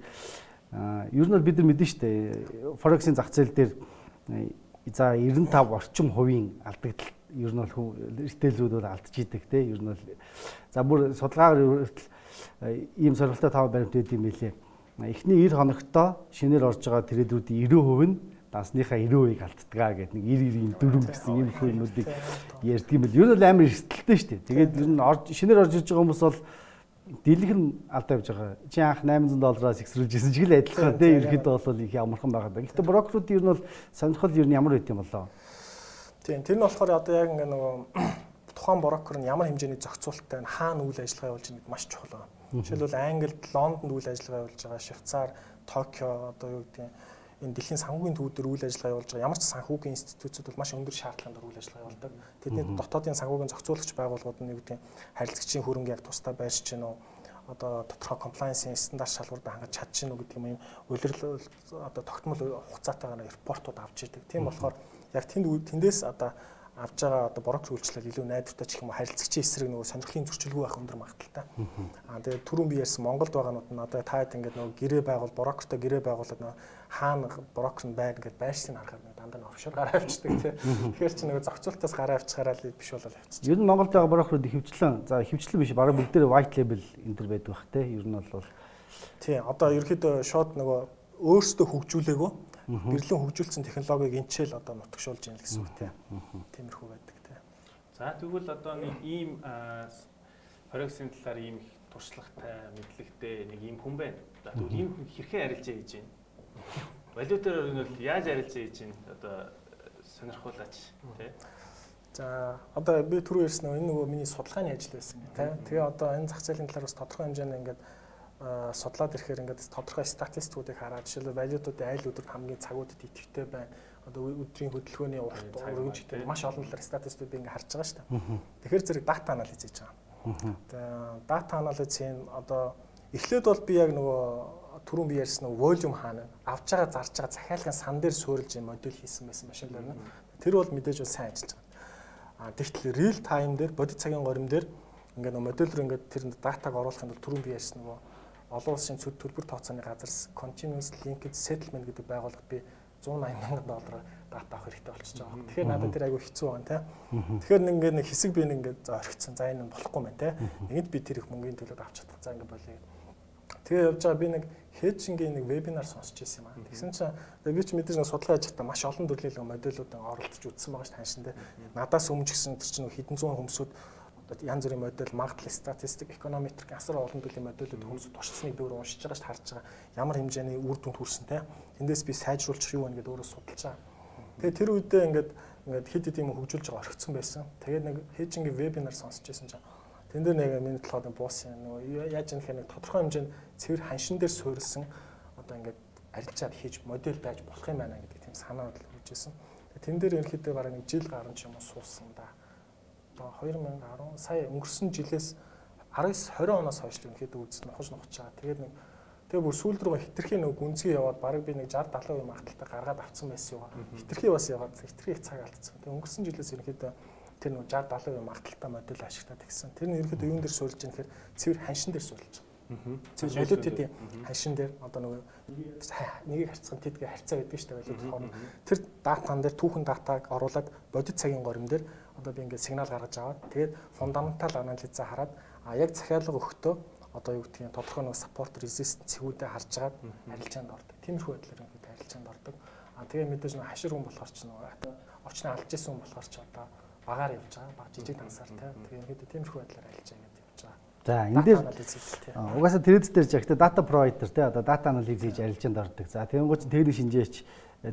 ер нь бол бид нар мэдэн штэ Forex-ийн зах зээл дээр за 95% орчим хувийн алдагдал ер нь бол ритейлрүүд бол алдж идэг те ер нь бол за бүр судалгаагаар ийм сонирхолтой тав баримт өгд юм билээ. Эхний 90 хоногтоо шинээр орж байгаа трейдерүүдийн 90% нь дансныхаа 90%-ийг алддгаа гэдэг нэг 90-94 гэсэн ийм хүмүүсийг ярьдаг юм бэл. Ер нь бол амар эрсдэлтэй шүү дээ. Тэгээд ер нь шинээр орж ирж байгаа хүмүүс бол дийлэх нь алдаа явж байгаа. Чи анх $800-аас ихсрүүлж ирсэн ч их л адилхан тий ерөөхдөө бол их амархан байгаа. Гэхдээ брокерууд ер нь бол сонирхол ер нь ямар байт юм болоо. Тийм тэр нь болохоор одоо яг ингээ нөгөө тухайн брокер нь ямар хэмжээний зохицуулттай хаана үйл ажиллагаа явуулж байгааг маш чухал байна. Жишээлбэл Англид, Лондонд үйл ажиллагаа явуулж байгаа, Швейцар, Токио одоо юу гэдэг энэ дэлхийн санхүүгийн төвдөр үйл ажиллагаа явуулж байгаа ямар ч санхүүгийн институтууд бол маш өндөр шаардлаганд үйл ажиллагаа явуулдаг. Тэдний дотоодын санхүүгийн зохицуулагч байгууллагууд нь юу гэдэг харилцагчийн хөрөнгө яг тусдаа байрч чинь үү одоо тодорхой комплаенсийн стандарт шалгуурд хангаж чадчих нь үү гэдэг юм улирал одоо тогтмол хугацаатайгаар репортууд авч идэг. Тийм болохоор яг тэндээс одоо авж байгаа одоо брокер үйлчлэл илүү найдвартай ч юм уу харилцагчийн эсрэг нөгөө сонирхлын зөрчилгүй байх өндөр магадaltaй. Тэгээд түрүүн би ярьсан Монголд байгаанууд нь одоо таад ингээд нөгөө гэрээ байгуул брокертой гэрээ байгуулад нөгөө хаана брокер нь байна гэдээ байршлыг харахад дандаа нь офшор гараа авчдаг тийм. Тэгэхээр чи нөгөө зохицуултаас гараа авчихараа л биш болол авчиж. Ер нь Монголд байгаа брокерууд ихэвчлэн за ихэвчлэн биш бараг бүгд дээр white label энэ төр байдаг бах те. Ер нь бол тийм одоо ерөөхдөө шууд нөгөө өөрсдөө хөгжүүлээгөө гэрлэн хөгжүүлсэн технологиг энэчээл одоо нутагшуулж яана гэсэн үг тийм. Тиймэрхүү байдаг тийм. За тэгвэл одоо нэг ийм Forex-ийн талаар ийм их туршлагатай, мэдлэгтэй нэг ийм хүн байна. За тэгвэл ийм хүн хэрхэн арилжаа хийж байна? Валютаар нь яаж арилжаа хийж байна? Одоо сонирхуулаач тий. За одоо би түрүү ярьсан энэ нөгөө миний судалгааны ажил байсан тийм. Тэгээ одоо энэ зах зээлийн талаар бас тодорхой хэмжээний ингээд судлаад ирэхээр ингээд тодорхой статистикуудыг хараад жишээлбэл валютуудын айл өдөрт хамгийн цагуудад идэвхтэй байна. Одоо өдрийн хөдөлгөөний урагж гэдэг маш олон талаар статистикууд би ингээд харж байгаа шүү дээ. Тэгэхээр зэрэг дата анализ хийж байгаа. Тэгээ дата анализийн одоо эхлээд бол би яг нөгөө түрүүн би ярьсан нөгөө волюм хаана авж байгаа зарж байгаа захиалгын сан дээр суурилж модель хийсэн байсан машин байна. Тэр бол мэдээж бол сайн ажиллаж байгаа. Тэгтэл real time дээр бодит цагийн горим дээр ингээд нөгөө модель руу ингээд тэр датаг оруулахын тулд түрүүн би ярьсан нөгөө олон улсын төлбөр тооцооны газар Continuous Linked Settlement гэдэг байгууллагад би $180,000 дата авах хэрэгтэй болчихж байгаа. Тэгэхээр надад тэр айгүй хэцүү байна тийм. Тэгэхээр ингээд нэг хэсэг би ингээд орхицсан. За энэ болохгүй мэн тийм. Нэгэнт би тэр их мөнгөний төлөөд авч чадах. За ингээд болъё. Тэгээ явж байгаа би нэг хеджингийн нэг вебинар сонсч ирсэн юм аа. Тэгсэн чинь би ч мэдээж нэг судалгаа хийж байхдаа маш олон төрлийн модулуудад оролцож үзсэн байгаа ш таньшин тийм. Надаас өмнө ч гэсэн тэр чинь хэдэн зуун хүмүүсүүд янз бүрийн модель, магадлал, статистик, эконометрик асар олон төрлийн модулууд хүмүүсд туршлагыг дөөр уншиж байгаа ш харж байгаа. Ямар хэмжээний үр дүнд хүрсэн те. Тэндээс би сайжруулчих юу вэ гэдээ өөрөө судалж байгаа. Тэгээ тэр үедээ ингээд ингээд хэд хэд юм хөгжүүлж байгаа орхицсан байсан. Тэгээд нэг хейжингийн вебинар сонсч байсан чинь тэн дээр нэг миний толгойд буусан нөгөө яаж юм хэрэг тодорхой хэмжээнд цэвэр ханшин дээр суурилсан одоо ингээд арилжаад хийж модель байж болох юм байна гэдэг тийм санаа бодол үүссэн. Тэн дээр ерөнхийдөө бараг нэг жил гарсан ч юм уу суусан да. Одоо 2010 сая өнгөрсөн жилээс 19-20 оноос хойш ерөнхийдөө үзсэн нухаж байгаа. Тэгээ бүр сүүл рүү хитрхийн нэг гүнзгий яваад бараг би нэг 60-70% магадaltaй гаргаад авцсан байсан юугаа. Хитрхий бас яваад хитрхий цаг алдсан. Тэгээ өнгөрсөн жилээс ерөнхийдөө тэр нэг 60-70% магадaltaй модель ашиглаад гисэн. Тэр нь ерөнхийдөө юун дээр суурилж байгаа гэхээр цэвэр ханшин дээр суурилж байгаа. Цэвэр валютын ханшин дээр одоо нөгөө нэгийг харьцсан тэдгээ харьцаа байдаг шүү дээ валют хооронд. Тэр датан дээр түүхэн датаг оруулаад бодит цагийн горим дээр одоо би ингээд сигнал гаргаж аваад тэгээд фундаментал анализаа хараад яг захиалга өгөхдөө одоо юу гэдгийг тодорхой нэг support resist цэгүүдээ харж агаад арилжаанд ордог. Тиймэрхүү байдлаар ингээд арилжаанд ордог. Тэгээ мэдээж нэг хашир хүн болохоор ч нөгөө орчноо алдж исэн хүн болохоор ч одоо багаар явж байгаа. Баг жижиг тансаар тэгээ ингээд тиймэрхүү байдлаар арилжаа ингээд явж байгаа. За энэ дээр угаасаа трейд дээр жагтай data provider те одоо data analysis хийж арилжаанд ордог. За тэгэнгүүт техник шинжээч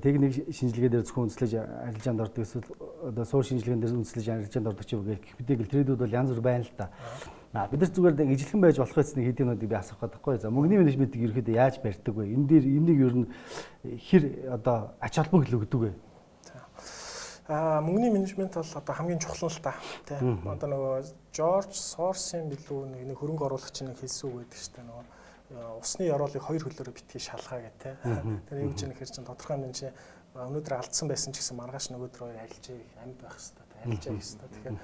техник шинжилгээ дээр зөвхөн үндэслэж арилжаанд ордог эсвэл одоо суур шинжилгээнд дээр үндэслэж арилжаанд ордог ч юм гээл мэдээгээл трейдүүд бол янз бүр байна л да. Бид нар зүгээр нэг ижилхэн байж болох байсан нэг хэдийнүүдийг би асуух гэдэггүй. За мөнгөний менежментийг ерөөхдөө яаж барьдаг вэ? Энэ дээр энийг ер нь хэр одоо ач холбогдол өгдөг вэ? Мөнгөний менежмент бол одоо хамгийн чухал нь л та. Тэ. Одоо нөгөө Жорж Сорсын билүү нэг хөрөнгө оруулагч нэг хэлсэн үг байдаг шүү дээ. Нөгөө усны ёроолыг хоёр хөлөөрөө битгий шалгаа гэх тэ. Тэр юу гэж нэхэр чинь тодорхой юм чи өнөөдөр алдсан байсан ч гэсэн маргааш нөгөөдөр хоёр арилжээ амьд байх хэрэгтэй. Арилжээ гэх хэрэгтэй. Тэгэхээр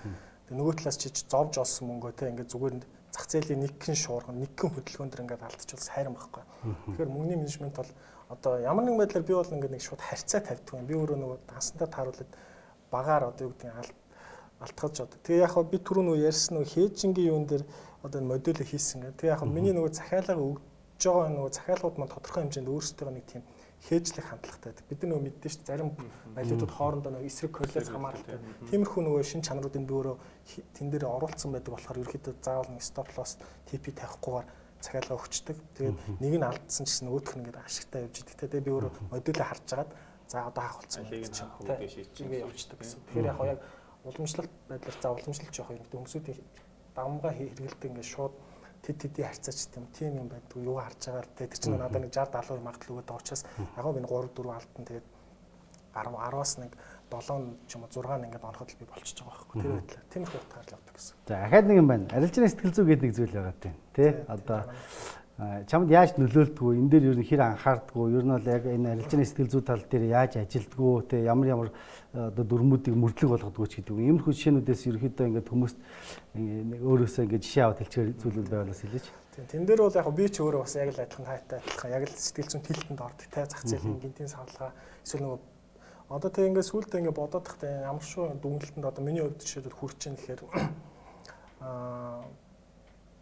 нөгөө талаас чи зовж олсон мөнгөө те ингээд зүгээр зах зээлийн нэгэн шуурга нэгэн хөдөлгөөн төр ингээд алдчихвал хайран байхгүй. Тэгэхээр мөнгөний менежмент бол одоо ямар нэгэн байдлаар би бол ингээд нэг шууд харьцаа тавьдаг юм. Би өөрөө нөгөө дансандаа тааруулаад багаар одоо юу гэдэг алтгаж одоо. Тэгээ яг би түрүү нөгөө ярьсан нөгөө хейжингийн юун дээр одоо модуль хийсэн гэдэг. Тэгээ яг миний нөгөө захиалга өгж байгаа нөгөө захиалгууд маань тодорхой хэмжээнд өөрсдөө нэг тийм хээжлэх хандлагатай. Бид нар нөгөө мэддэн шүү дээ зарим валютууд хоорондоо нөгөө эсрэг корреляц хамааралтай. Тиймэрхүү нөгөө шин чанаруудын би өөрөө тэн дээр оруулсан байдаг болохоор ерөөхдөө заавал нэг стоп лосс TP тавихгүйгээр захиалга өгчдөг. Тэгээд нэг нь алдсан ч гэсэн нөгөөх нь ингээд ашигтай явж идэг. Тэгээд би өөрөө модулийг харж агаад за одоо хаах болсон гэж ингээд явчихдаг гэсэн. Тэгэхээр яг уламжлалт байдлаар за уламжлалт жоох юм. Хүмүүсийн давмгаа хэрэгэлдэг ингээд шууд тэдний харьцаач тийм юм байдгүй юу харж байгаа л тэр чинь надад нэг 60-70% магадлал өгöd учраас яг би 3-4 алдсан тэгээд 10-аас нэг 7 ч юм уу 6 ингээд оноход би болчихж байгаа байхгүй тэр байдлаар тиймэрхүү утгаар л явдаг гэсэн. За ахаад нэг юм байна. Арилжааны сэтгэл зүй гэдэг нэг зүйл байгаа тийм. Тэ одоо чамд яаж нөлөөлдгөө энэ дээр ер нь хэр анхаардгөө ер нь бол яг энэ арилжааны сэтгэл зүй тал дээр яаж ажилдгөө тэ ямар одоо дүрмүүдийг мөрдлөг болгодгоо ч гэдэг. Иймэрхүү жишээнүүдээс ерөөхдөө ингээд хүмүүст өөрөөсөө ингээд жишээ аваад хэлчихээр зүйлүүд байвалаас хэлээч. Тэн дээр бол яг би ч өөрөө бас яг л адилхан таатай адилхан яг л сэтгэл зүйн тэлтэнд ордог те зах зээлийн гинтийн савлгаа эсвэл нөгөө одоо тэг ингээд сүултээ ингээд бодоод тахтай ямар шүү дүнэлтэнд одоо миний хувьд жишээлбэл хүрч ийн гэхээр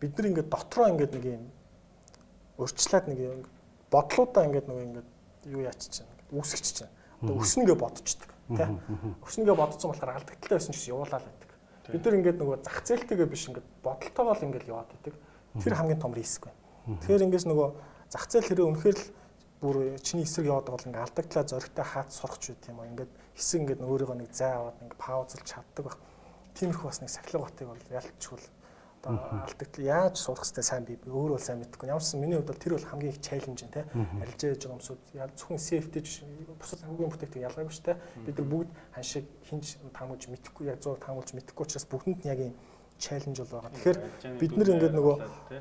бид нар ингээд дотроо ингээд нэг юм өрчлөөд нэг юм бодлуудаа ингээд нөгөө ингээд юу яачих чинь үүсгэж чинь одоо өснөгээ бодчихдаг тий өснөгээ бодсон болохоор алдагдaltaй байсан ч гэсэн явуулаад байдаг бид нар ингээд нөгөө зах зээлтэйгээ биш ингээд бодолтойгоо л ингээд яваад байдаг тэр хамгийн том риск байна тэгэхээр ингээс нөгөө зах зээл хэрэг үнэхээр л бүр чиний эсрэг яваад байгаа бол ингээд алдагдлаа зоригтой хаад сурах ч үт юм аа ингээд хэсэг ингээд өөрийгөө нэг зай аваад ингээд паузлж чаддаг баг тиймэрхүү бас нэг сахилга батыг бол ялцчихвал алдагдлаа яаж сурах хэрэгтэй сайн би өөрөө сайн мэдэхгүй. Ямар ч миний хувьд бол тэр бол хамгийн их чаленж нь те. Арилжаа яж байгаа юмсууд зөвхөн safety бусад санхүүгийн бүтээгдэхүүн ялгаагүй шүү дээ. Бид нар бүгд ханшиг хинж таамуулж мэдэхгүй яг 100 таамуулж мэдэхгүй учраас бүгдэнд нь яг юм чаленж бол байгаа. Тэгэхээр бид нар ингээд нөгөө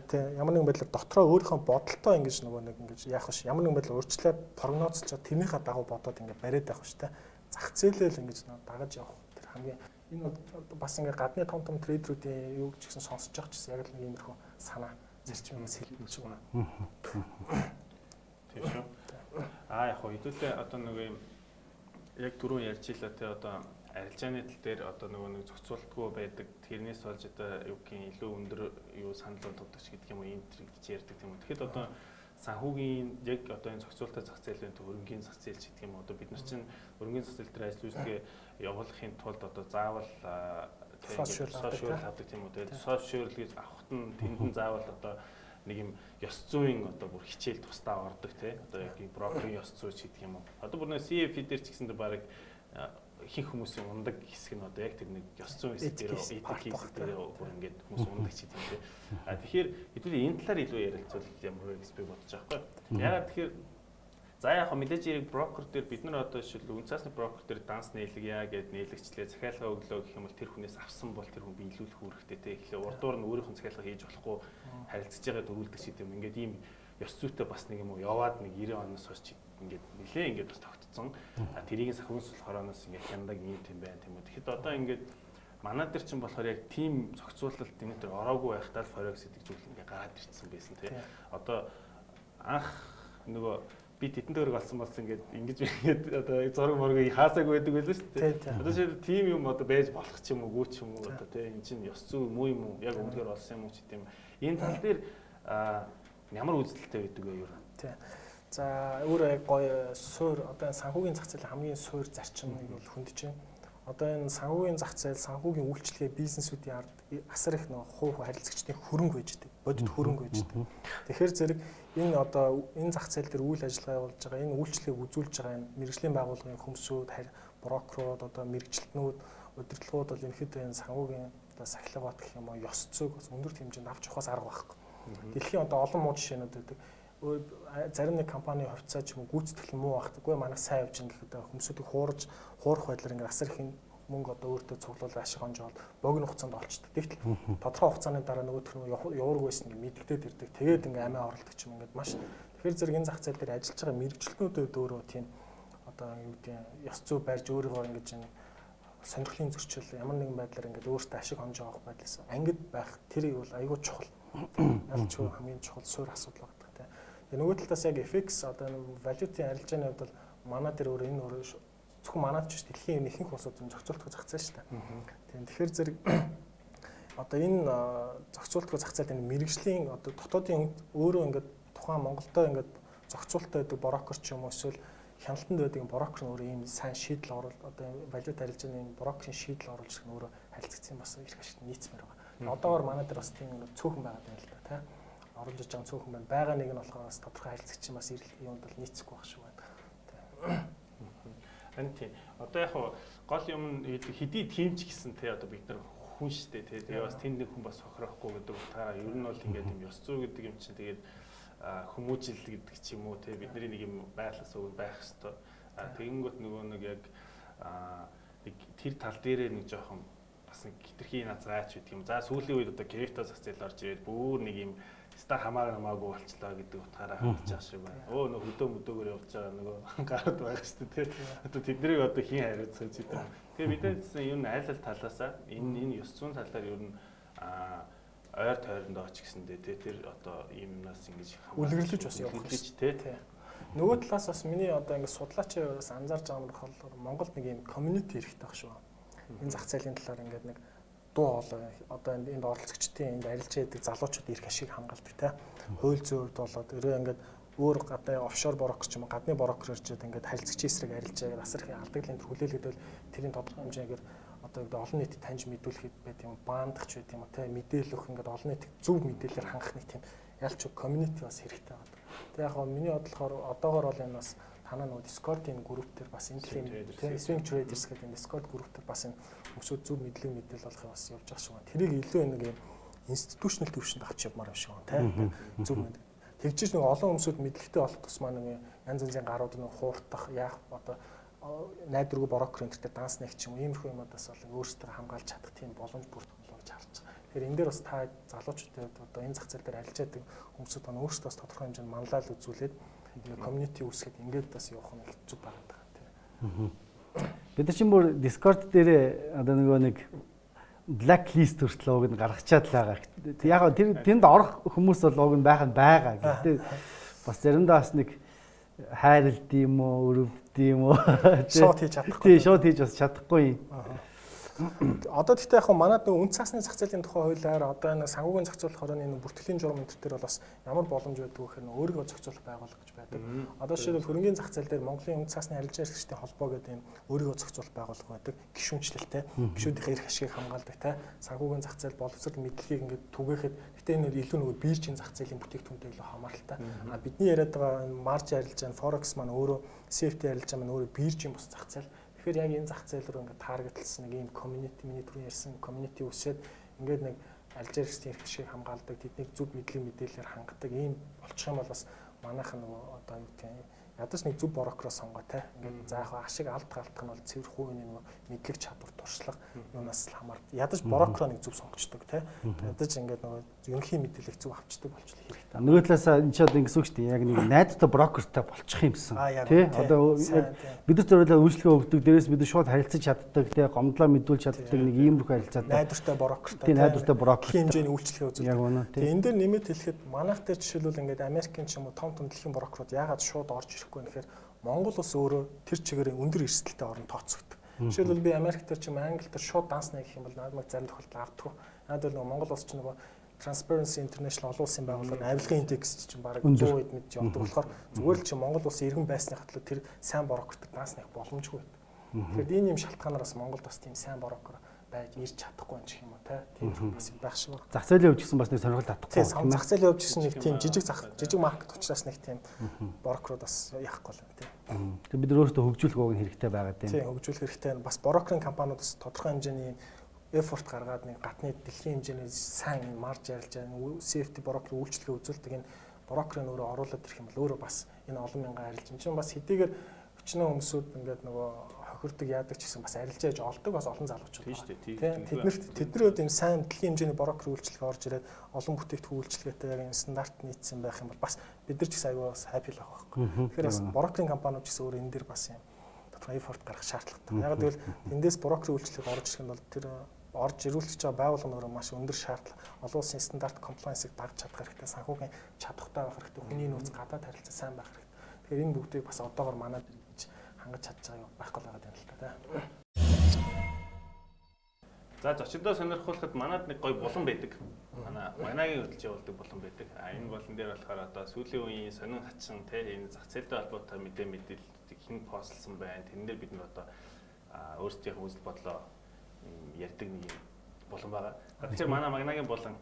те ямар нэгэн байдлаар дотроо өөрийнхөө бодолтой ингэж нөгөө нэг ингэж яах вэ? Ямар нэгэн байдлаар өөрчлөлт прогнозлж тэрнийхээ дагуу бодоод ингээд бариад байх шүү дээ. Зах зээлэл ингэж дагаж явах. Тэр хамгийн энэ бас ингээд гадны том трейдерүүдийн юу ч гэсэн сонсож байгаа ч гэсэн яг л нэг иймэрхүү санаа зарчмаас хэлж байна. Тийм шүү. Яг хоо хэдүүлээ одоо нэг юм яг түрүү ярьжлаа те одоо арилжааны тал дээр одоо нэг зохицуултгүй байдаг тэрнээс болж одоо юу гэх юм илүү өндөр юу санал болгодог ч гэдэг юм уу энэ гэж ярьдаг тийм үү. Тэгэхэд одоо санхүүгийн яг одоо энэ зохицуулалтын зах зээлийн хөрөнгөний зах зээл ч гэдэг юм уу одоо бид нар чинь хөрөнгөний зах зээл дээр ажил үйлсгээ явуулахын тулд одоо заавал сошиал авдаг тийм үү. Тэгээд сошиал гэж авахт нь тэнд заавал одоо нэг юм ёс зүйн одоо бүр хичээл тусдаа ордог тий. Одоо яг брокерийн ёс зүй ч гэдэг юм уу. Одоо бүр нэг CFP дээр ч гэсэндээ баг ихэнх хүмүүсийн ундаг хэсэг нь одоо яг тэр нэг ёс зүйн хэсэг дээр этик хэсэг дээр бүр ингээд хүмүүс ундаг ч юм тий. Тэгэхээр хэдүүлээ энэ талаар илүү ярилцвал ямар вэ гэж би бодож байгаа байхгүй. Ягаад тэгэхээр за яг мэдээж хэрэг брокер дээр бид нар одоо жишээл үн цасны брокер дээр данс нээлгийа гэд нээлгчлээ захиалга өглөө гэх юм бол тэр хүнээс авсан бол тэр хүн биелүүлэх үүрэгтэй тий. Тэгэхээр урдуур нь өөрийнх нь захиалга хийж болохгүй харилцаж байгаа төрүүлдэг ч юм ингээд ийм ёс зүйтэй бас нэг юм уу яваад нэг 90 оноос хойш ингээд нэлээ ингээд бас тогтцсон. Тэрийг сахиунсуулах хороноос ингээд хяндаг юм тийм байна тийм үү. Тэгэхэд одоо ингээд манай дээр чинь болохоор яг team зохицуулалт энэ төр ороогүй байхдаа л forex гэдэг зүйл ингээд гараад ирсэн байсан тий. Одоо анх нөгөө би тетэн төгрөг олсон болсон ингээд одоо зураг мөргийг хаасаагүй байдаг байлаа шүү дээ. Одоо шил team юм одоо байж болох ч юм уу гүү ч юм уу одоо тий эн чинь ёс зүй муу юм уу яг өмнөөр олсон юм уу ч гэдэм. Энэ тал дээр ямар үзэлттэй байдаг вэ юу? Тий. За өөрөө гоё суур одоо санхүүгийн зах зээлийн хамгийн суур зарчмыг бол хөндөж байна. Одоо энэ санхүүгийн зах зээл, санхүүгийн үйлчлэгээ бизнесүүдийн ард асар их нэг хувь харилцагчдын хөрөнгө байждаг, бодит хөрөнгө байждаг. Тэгэхээр зэрэг энэ одоо энэ зах зээл дээр үйл ажиллагаа явуулж байгаа, энэ үйлчлэгийг үзүүлж байгаа энэ мэрэгжлийн байгууллагын хүмүүсүүд, брокерууд, одоо мэрэгчлэтнүүд, удирдлагууд бол ерөнхийдөө энэ санхүүгийн одоо сахилга бат гэх юм уу, ёс зүйг бас өндөр хэмжээнд авч явахаас арга байхгүй. Дэлхийн одоо олон муу жишээнүүд байдаг. Зарим нэг компани хувьцаа ч юм уу гүйцэтгэл муу багтаггүй манай сайн явж ин гэхэд хүмүүсүүдийг хуурах байдлаар ингээд асар их мөнгө одоо өөртөө цуглуулж ашиг онжоол богино хугацаанд олчдаг. Тэгтэл тодорхой хугацааны дараа нөгөөх нь явуург байсан ингээд мэддэгдээд ирдэг. Тэгээд ингээд амиа оролдог ч юм ингээд маш. Тэгэхээр зэрэг энэ зах зээл дээр ажиллаж байгаа мэрэгчлэтнүүдэд өөрөө тийм одоо юу гэдэг ёс зүй барьж өөрийгөө ингээд энэ сонирхлын зөрчил ямар нэгэн байдлаар ингээд өөртөө ашиг онжоо авах байдлаас ангид байх тэрийг бол айгүй чухал. Ялч хамгийн чухал суурь асуудал байна. Тэгээ нөгөө талаас яг FX одоо валютын арилжааны хувьд бол манай дээр өөр энэ өөр зөвхөн манайд ч дэлхийн ихэнх улсууд зохицуултгүй зах зээл шүү дээ. Тийм тэгэхээр зэрэг одоо энэ зохицуултгүй зах зээл энэ мэрэгжлийн одоо дотоодын өөрөө ингээд тухайн Монголдо ингээд зохицуулттай байдаг брокер ч юм уу эсвэл хяналтанд байдаг брокер нь өөрөө ийм сайн шийдэл оруулаад одоо валют арилжааны брокерийн шийдэл оруулж ирэх нь өөрөө харилцагчийн бас их ашиг нийцмээр байгаа. Одоогоор манай дээр бас тийм цөөхөн байгаа юм л да тий. Оруулж иж байгаа цөөхөн байна. Бага нэг нь болохоор бас тодорхой харилцагчийн бас юунд бол нийцэхгүй байх шиг байна. Харин тийм. Одоо яг гол юм хэдий тимч гэсэн те одоо бид нар хүн штэ те. Тэгээ бас тэнд нэг хүн бас хохирохгүй гэдэг утгаараа ер нь бол ингээд юм ёс зүй гэдэг юм чинь тэгээд хүмүүжил гэдэг ч юм уу те бидний нэг юм байглаас өөр байх хэвээр. Тэгэнгүүт нөгөө нэг яг нэг тэр тал дээрээ нэг жоохон бас нэг хитрхи назгаач гэдэг юм. За сүүлийн үед одоо крипто зах зээл орж ирээд бүр нэг юм ста хамаагүй болчлоо гэдэг утгаараа хандж байгаа шиг байна. Нөө хөдөө мөдөөгөр явж байгаа нөгөө гарууд байгаа шүү дээ. Одоо тэднийг одоо хийн хариуцах гэж байна. Тэгээ бидээс ер нь айл ал талаасаа энэ ёс зүйн талаар ер нь ойр тойронд оч гэсэндээ тэр одоо ийм юмнаас ингэж үлгэрлэж бас явах гэж тий. Нөгөө талаас бас миний одоо ингэ судлаачийн бас анзаарч байгаа юм болохоор Монголд нэг юм community хэрэгтэй байх шүү. Энэ зах зээлийн талаар ингээд нэг дуу хоолой одоо энд оролцогчдын энд арилжаа гэдэг залуучууд ирэх ашиг хамгаалдаг те. Хууль зүйн хувьд болоод өөрөө ингээд өөр гадаа офшор брокер ч юм уу гадны брокер ирж ингээд харилцагчийн эсрэг арилжаа асар их алдагдлын төр хүлээлгээд бол тэрийн тодорхой хэмжээгээр одоо олон нийтэд таньж мэдүүлэхэд байт юм баандах ч байт юм уу те. Мэдээлэл өгөх ингээд олон нийтэд зөв мэдээлэлээр хангах нэг тийм ялч community бас хэрэгтэй байна. Тэг яг гоо миний бодлохоор одоогоор бол энэ бас танаа нөгөө Discord-ийн групп дээр бас энэ тийм swing traders гэдэг энэ Discord групп дээр бас энэ хүмүүсүүд зөв мэдээлэл олохыг бас явж байгаа шиг байна. Тэрийг илүү нэг юм институционал төвшөнд авч явмаар юм шиг байна, тийм зөв мэд. Тэгжиж нэг олон хүмүүсүүд мэдлэгтэй болох тусмаа нэг янз янзын гарууд нэг хууртах, яах одоо найдваргүй брокер энтертэй данс нэг ч юм иймэрхүү юмудаас бол өөрсдөө хамгаалж чадах тийм боломж бүрдүүлэх гэж харж байгаа. Тэгэхээр энэ дээр бас та залуучуудад одоо энэ зах зээл дээр арилж байдаг хүмүүсүүд маань өөрсдөө бас тодорхой хэмжээнд манлайл үзүүлээд community үүсгээд ингээд бас явах нь хэцүү байгаа тийм. Бид нар чинь бүр Discord дээр одоо нөгөө нэг blacklist хүртэл уг нь гаргачаад л байгаа. Яг тэр тэнд орох хүмүүс бол уг нь байгаа. Гэхдээ бас заримдаа бас нэг хайрлт юм уу, өрөвдд юм уу. Шот хийж чадахгүй. Тий, шот хийж бас чадахгүй. Одоо гэхдээ яг манад нэг үн цасны зах зээлийн тухай хуулиар одоо энэ санхүүгийн зохицуулах хорооны энэ бүртгэлийн журам энэ төр бол бас ямар боломж байдаг вэ гэхээр өөрийгөө зохицуулах байгууллага гэж байдаг. Одоо жишээлбэл хөрөнгөний зах зээл дээр Монголын үн цасны арилжаа эрхлэгчдийн холбоо гэдэг энэ өөрийгөө зохицуулах байгууллага байдаг. Гишүүнчлэлтэй гишүүдийн эрх ашигыг хамгаалдаг те санхүүгийн зах зээл боловсрол мэдлэгийг ингээд түгээхэд гэтээ энэ илүү нөгөө биржийн зах зээлийн бүтээгдэхүүнтэй илүү хамааралтай. Бидний яриад байгаа энэ марж арилжаа, форекс маань өөрөө CFD арилжаа маань өөрөө биржийн бус зах зээл. Тэгэхээр яг энэ зах зээл рүү ингээд таргетлсан нэг ийм community миний түрүү ярьсан community үсээд ингээд нэг алжирчдын эрх шиг хамгаалдаг, тэднийг зөв мэдээлэлээр хангадаг ийм болчих юм бол бас манайх нөгөө одоо юу гэх юм ядаж нэг зөв брокероо сонгоо те ингээд за яг ашиг алдах нь бол цэвэр хувийн нөгөө мэдлэг чадвар туршлага юунаас л хамаард ядаж брокероо нэг зөв сонгочдөг те ядаж ингээд нөгөө ерөнхий мэдээлэл зөв авчдаг болчихлоо хэрэгтэй. Нөгөө талаас энэ ч одоо ингэсэн үг шүү дээ. Яг нэг найдвартай брокертай болчих юмсан. Тий. Одоо бид нар зөвлөө үйлчлэгээ өгдөг, дээрээс бид шууд харилцаж чаддаг, тий, гомдлоо мэдүүлж чаддаг нэг иймэрхүү харилцаатай. Найдвартай брокертай. Тий, найдвартай брокер. Хэмжээний үйлчлэгээ үзүүлдэг. Яг үнэ. Тэгээ энэ дээр нэмэт хэлэхэд манайх дээр жишээлбэл ингээд Америкийн ч юм уу том дэлхийн брокерууд яагаад шууд орж ирэхгүй нэхээр Монгол улс өөрөө тэр чигээрээ өндөр эрсдэлтэй орн тооцогддог. Жишээлбэл би Америк дээр ч юм Англи дээр шууд данснаа гэх юм бол надад зарим тохиолдолд авдаг. Надад л Монгол улс ч нөгөө Transparency International олон улсын байгууллага авилгын индекс чинь бараг 100 хэд мэдж явдаг болохоор зүгээр л чи Монгол улсын иргэн байсны хатлаа тэр сайн брокертэй данснах боломжгүй байдаг. Тэгэхээр энэ юм шалтгаанаас Монголд бас тийм сайн брокер байж ирж чадахгүй юм чих юм уу тийм бас байх шиг байна. Зах зээлийн хувьд гэсэн бас нэг сонирхол татахгүй. Тийм зах зээлийн хувьд гэсэн нэг тийм жижиг маркет учраас нэг тийм брокерууд бас яахгүй л тийм. Тэгээ бид өөрсдөө хөгжүүлэх үг хэрэгтэй байгаад байна. Тийм хөгжүүлэх хэрэгтэй. Бас брокерийн компаниуд бас тодорхой хэмжээний effort гаргаад нэг гадны дэлхийн хэмжээний сайн марж ярилж байгаа safety брокер үйлчлэгээ үзүүлдэг энэ брокерын өөрөө оруулаад ирэх юм бол өөрөө бас энэ олон мянган арилж юм чинь бас хэдийгээр өчнөө хүмүүсүүд ингээд нөгөө хохирдог яадаг ч гэсэн бас арилжааж олдог бас олон залуучууд тийм шүү дээ. Тэдний хувьд энэ сайн дэлхийн хэмжээний брокер үйлчлэгээ орж ирээд олон бүтээгдэхүүн үйлчлэгээтэй яг энэ стандарт нийцсэн байх юм бол бас бид нар ч гэсэн аюу бас happy л байх байхгүй. Тэгэхээр бас брокерийн компаниуд ч гэсэн өөр энэ дээр бас юм тодорхой effort гаргах шаардлагатай. Яг гэвэл эндээс брокерийн үйлчлэгээ орж ирэх нь бол тэр орж ирүүлж байгаа байгууллага нөр маш өндөр шаардлага. Олон улсын стандарт compliance-ыг дагж чадах хэрэгтэй, санхүүгийн чадвартай байх хэрэгтэй, хүний нөөц гадаад харилцаа сайн байх хэрэгтэй. Тэгэхээр энэ бүгдийг бас одоогор манад ингэж хангаж чадж байгаа юм байхгүй л байгаа юм л та. За зочдоо сонирхуулахад манад нэг гоё булан байдаг. Манагийн хөдөлж явуулдаг булан байдаг. Энэ булан дээр болохоор одоо сүүлийн үеийн сонин хачин энэ зах зээлтэй холбоотой мэдээллүүдийг хэн постлсан байна. Тэрэн дээр бид нар одоо өөрсдийнхөө үзэл бодлоо ярьдаг нэг булан байгаа. Тэгэхээр манай Маганагийн булан.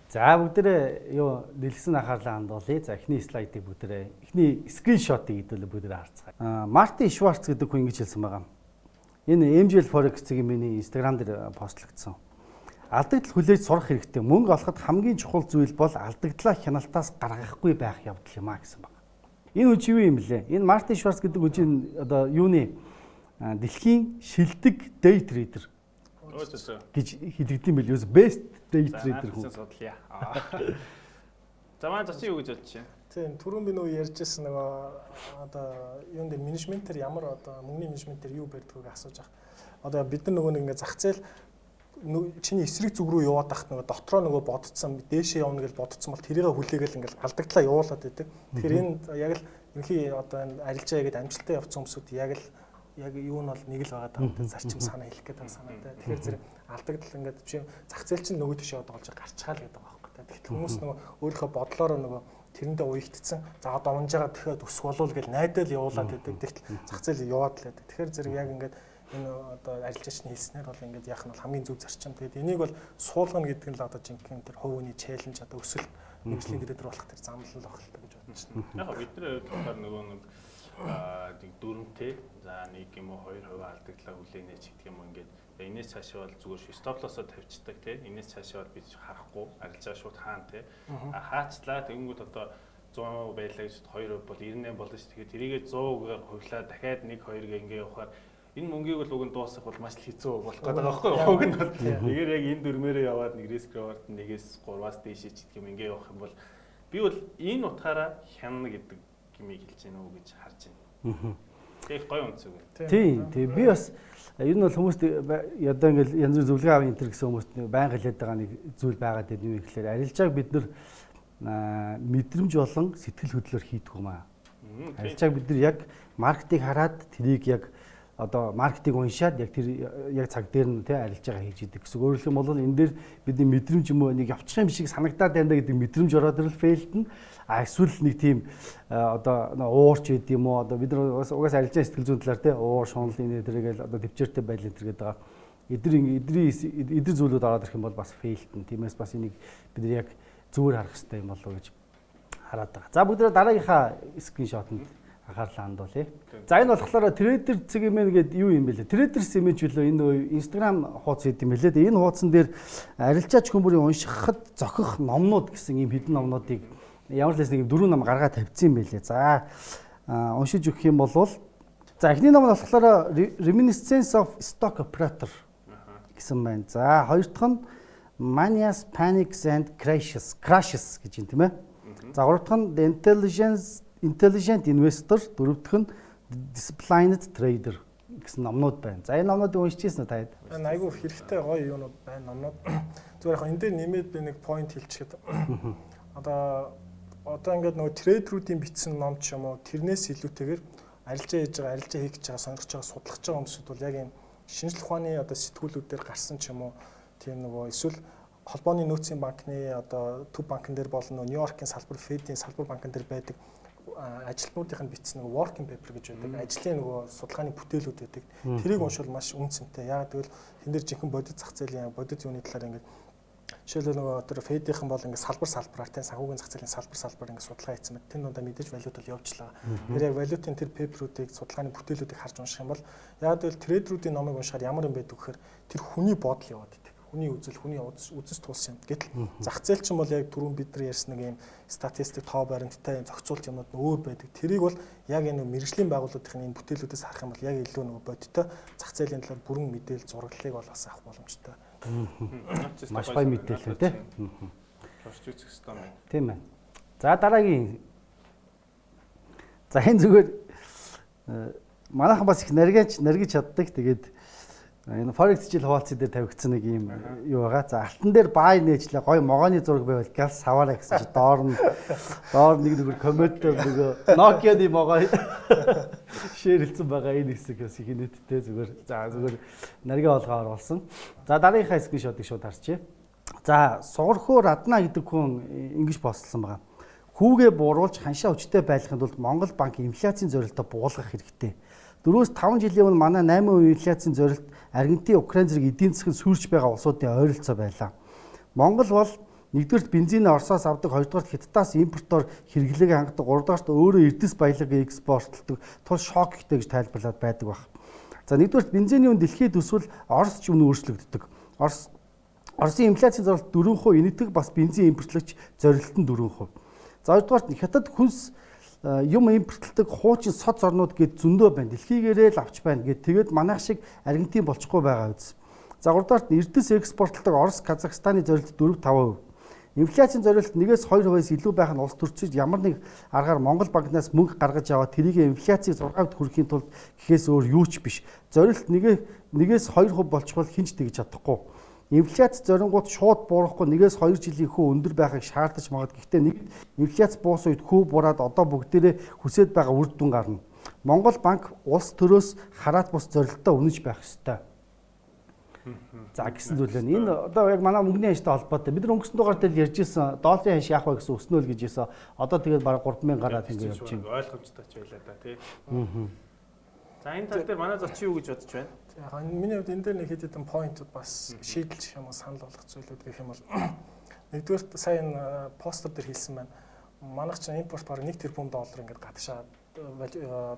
За бүгдээрээ юу дэлгэсэн анхаарлаа хандуулъя. За эхний слайдыг бүгдээрээ эхний скриншотыг хэдүүлээ бүгдээрээ харцгаая. Мартин Шварц гэдэг хүн ингэж хэлсэн байгаа. Энэ MGL Forex-ийн миний Instagram дээр постлогдсон. Алдагдал хүлээж сурах хэрэгтэй. Мөнгө олоход хамгийн чухал зүйл бол алдагдлаа хяналтаас гаргахгүй байх явдал юм а гэсэн байна. Энэ хүн чи юу юм блэ? Энэ Мартин Шварц гэдэг хүн одоо юуны дэлхийн шилдэг day trader гэж хэлэгдэв юм байл. Best day trader хүн. За маань зочин юу гэж бодож байна? Тийм, түрүүн би нөгөө ярьжсэн нөгөө одоо юун дээр менежментээр ямар одоо мөнгөний менежментээр юу барьдгийг асууж байгаа. Одоо бид нар нөгөө нэг ингээ зах зээл чиний эсрэг зүг рүү яваад тахт нөгөө дотроо нөгөө бодцсон дээшээ явна гэж бодцсон бол тэрийг хүлээгээл ингээл алдагдлаа явуулаад байдаг. Тэгэхээр энэ яг л ерөнхий одоо арилжаа ягээд амжилттай явцсан хүмүүсүүд яг юу нь бол нэг л байгаа даа зарчим санаа хэлэх гэдэг санаатай. Тэгэхээр зэрэг алдагдал ингээд чи зах зээл чинь нөгөө тийшээ олж гарчхаа л гэдэг байгаа байхгүй. Тэгэхээр хүмүүс нөгөө өөрийнхөө бодлороо нөгөө тэрэндээ уягдсан. За одоо унжаага дахиад өсөх болов гэж найдаад явуулаад байдаг. Тэгтэл зах зээл яваад л байдаг. Тэгэхээр зэрэг яг ингээд энэ одоо арилжаачны хэлснээр бол ингээд яах нь бол хамгийн зөв зарчим. Тэгээд энийг бол суулгана гэдэг нь л одоо жинхэнэ тэр хувийн челленж одоо өсөл нэгжлийн гэрээр болох тэр замлал байх л гэж бодож байна. Яг бидний хувьд нөгөө нэг дүрмтэй за 1 юм уу 2% алдагдлаа хүлээнэ ч гэдэг юм ингээд энэс цаашаа бол зүгээр стоп лоссоо тавьчихдаг тий. Энэс цаашаа бол бид харахгүй арилжаа шууд хаана тий. Хаачлаа тэгэнгүүт одоо 100% байлаа гэж 2% бол 98 болно шүү. Тэгэхээр тэрийгээ 100%-аар хувлаа дахиад 1 2-гээ ингээ явахаар энэ мөнгийг бол уг нь дуусгах бол маш л хэцүү болох гэдэг байгаа байхгүй юу? Уг нь бол нэгээр яг энэ дүрмээрээ яваад нэг риск рeward 1-ээс 3-аас дээш ч гэдэг юм ингээ явах юм бол би бол энэ утгаараа хянана гэдэг гэмийг хэлж гэнэ үү гэж харж байна. Тэг гоё үнцэг. Тийм. Би бас ер нь бол хүмүүст одоо ингээл янз бүр зөвлөгөө авах энэ төр гэсэн хүмүүст байнга хэлээд байгаа нэг зүйл байгаад байна юм ихлээр арилжааг бид нар мэдрэмж болон сэтгэл хөдлөлөөр хийдэг юм аа. Арилжааг бид нар яг маркетинг хараад тэрийг яг одоо маркетинг уншаад яг тэр яг цаг дээр нь тий арилжаагаа хийж идэг гэсэн. Өөрөөр хэлбэл энэ дээр бидний мэдрэмж юм уу нэг явчих юм шиг санагдаад байна гэдэг мэдрэмж ороод ирэл фейлд нь эсвэл нэг тийм одоо уурч байд юм уу одоо бид нар угаасаа арилжаа сэтгэл зүйн талаар тий уур шунал энэ тэргээл одоо төвчээртэй байл энэ төр гэдэг байгаа. Эдгээр зүйлүүд ороод ирэх юм бол бас фейлд нь. Тиймээс бас энийг бид нар яг зүгээр харах хэрэгтэй юм болов уу гэж хараад байгаа. За бүгд дараагийнхаа скриншотод анхаарлаа хандуулъя. За энэ болохоор трейдер цэг юм гээд юу юм бэ лээ? Трейдерс имиж үлээ энэ Instagram хуудас гэдэг юм бэлээ. Энэ хуудсан дээр арилжаач хүмүүрийн уншихад зохих номнууд гэсэн ийм хэдэн номнуудыг ямар ч нэг 4 ном гаргаад тавьчихсан юм бэлээ. За уншиж өгөх юм бол за эхний ном нь болохоор Reminiscence of Stock Operator гэсэн байна. За хоёр дахь нь Manias, Panics and Crashes гэж юм тийм ээ. За гурав дахь нь The Intelligent Investor, дөрөв дахь нь Disciplined Trader гэсэн номнууд байна. За энэ номнуудыг уншижсэн үү та хэд? Энэ айгүй хэрэгтэй гоё юунууд байна номнууд. Зүгээр яг энэ дээр нэмээд би нэг point хэлчихэд одоо ингээд нөгөө трейдерүүдийн бичсэн ном ч юм уу тэрнээс илүүтэйгээр арилжаа хийж байгаа, арилжаа хийх гэж байгаа, сонгож байгаа, судлах байгаа хүмүүсд бол яг энэ шинжлэх ухааны одоо сэтгүүлүүдээр гарсан ч юм уу тийм нөгөө эсвэл холбооны нөөцийн банкны одоо төв банкн дээр болон Нью-Йоркийн салбар, Федийн салбар банкн дээр байдаг ажилтнуудын бичсэн нөгөө working paper гэж байдаг. Ажлын нөгөө судалгааны бүтээлүүд байдаг. Тэрийг уншвал маш үнцэнтэй. Яг тэгвэл энэ дэр жинхэнэ бодит зах зээлийн бодит юуны талаар ингээд жишээлбэл нөгөө тэр Федийнхэн бол ингээд салбар тийм санхүүгийн зах зээлийн салбар ингээд судалгаа хийсэн мэт. Тэнд удаа мэдээж валют бол явуулчлаа. Тэр яг валютын тэр пейперүүдийг судалгааны бүтээлүүдийг харж унших юм бол яг тэгвэл трейдерүүдийн номыг уншихаар ямар юм байдаг гэхээр тэр хүний бодол яваад байдаг. Хүний үзэл, хүний үзэс тулс юм. Гэтэл зах зээл чинь бол яг түрүүн бид нар ярьсан нэг юм статистик тоо баримттай зохицуулт юмуд нь өөр байдаг. Тэрийг бол яг энэ мэрэгжлийн байгууллагын энэ бүтээлүүдээс харах юм бол яг илүү нөгөө бодиттой зах зээлийн талаар бүрэн мэдээлэл зураглалыг бол бас авах боломжтой. Маш гоё мэдээлэл тий. Орч үзэх хэрэгтэй байна. Тийм байна. За дараагийн. За энэ зүгээр манайхан бас их наргиж чаддаг. Тэгээд энэ Forex жил хуваалцсан дээр тавигдсан нэг юм юу байгаа. За алтан дээр бай нээжлээ гоё могооны зураг байвал галс саваараа гэсэн чи доор нэг зүгээр комментээр нөгөө Nokia-ны могоо шеэрлсэн байгаа энэ хэсэг бас их нийттэй зүгээр. За зүгээр нарийн олгоо оруулсан. За дараагийнхаа скриншотыг шууд харчихъя. За сугархуу Радна гэдэг хүн ингэж постлсан байгаа. Хүүгээ бууруулж ханшаа хүчтэй байлгахын тулд Монгол банк инфляцийн зорилтоо буулгах хэрэгтэй. 4-5 жилийн өмнө манай 8% инфляцийн зорилт Аргентин, Украин зэрэг эдийн засгийн сүрж байгаа улсуудын ойролцоо байлаа. Монгол бол нэгдүгээрт бензинээ Оросоос авдаг, хоёрдугаарт Хятадаас импортоор хэрэглээг хангадаг, гуравдугаарт өөрөө эрдэс баялагыг экспортлдог тул шок ихтэй гэж тайлбарлаад байдаг баг. За нэгдүгээрт бензиний үн дэлхийд өсвөл Орос ч үнэ өөрчлөгддөг. Оросын инфляцийн зорилт 4%, энэтхэг бас бензин импортлогч зорилт нь 4%. За хоёрдугаарт Хятад хүнс юм импортлдог хуучин соц орнууд гээд зөндөө байна. Дэлхийгээрээ л авч байна гээд тэгээд манайх шиг Аргентин болчихгүй байгаа үз. За гуравдугаарт эрдэс экспортлдог Орос, Казахстаны зорилт 4-5%. Инфляцийн зорилт 1-2%-аас илүү байх нь улс төрчид ямар нэг аргаар Монгол банкнаас мөнгө гаргаж аваад тэрийг инфляцийг 6%-д хүрэхийн тулд гэхээс өөр юу ч биш. Зорилт 1-2% болчихвол хинч тэгж чадахгүй. Инфляц зорингууд шууд буурахгүй 1-2 жилийн хүү өндөр байхыг шаардаж магад. Гэхдээ нэг инфляц буус үед хүү бураад одоо бүгдээрээ хүсэж байгаа үр дүн гарна. Монгол банк улс төрөөс хараад бус зорилттой үнэж байх ёстой. За гэсэн зүйл байна. Энэ одоо яг манай мөнгөний ханштай холбоотой. Бид нар өнгөрсөн дугаар дээр ярьж ирсэн долларын ханш яах вэ гэсэн өснөөл гэж хэлсэн. Одоо тэгээд бараг 3000 гараад ингэ явж байна. Ойлгомжтой ч байлаа да тий. За энэ тал дээр манай зочин юу гэж бодож байна? Яг миний хувьд энэ дээр нэг хэд хэдэн point бас шийдэлж юм уу санал болгох зүйлүүд гэх юм бол нэгдүгээр сая энэ постэр дээр хэлсэн байна. Манайх чинь импорт бараг 1 тэрбум доллар ингээд гадагшаа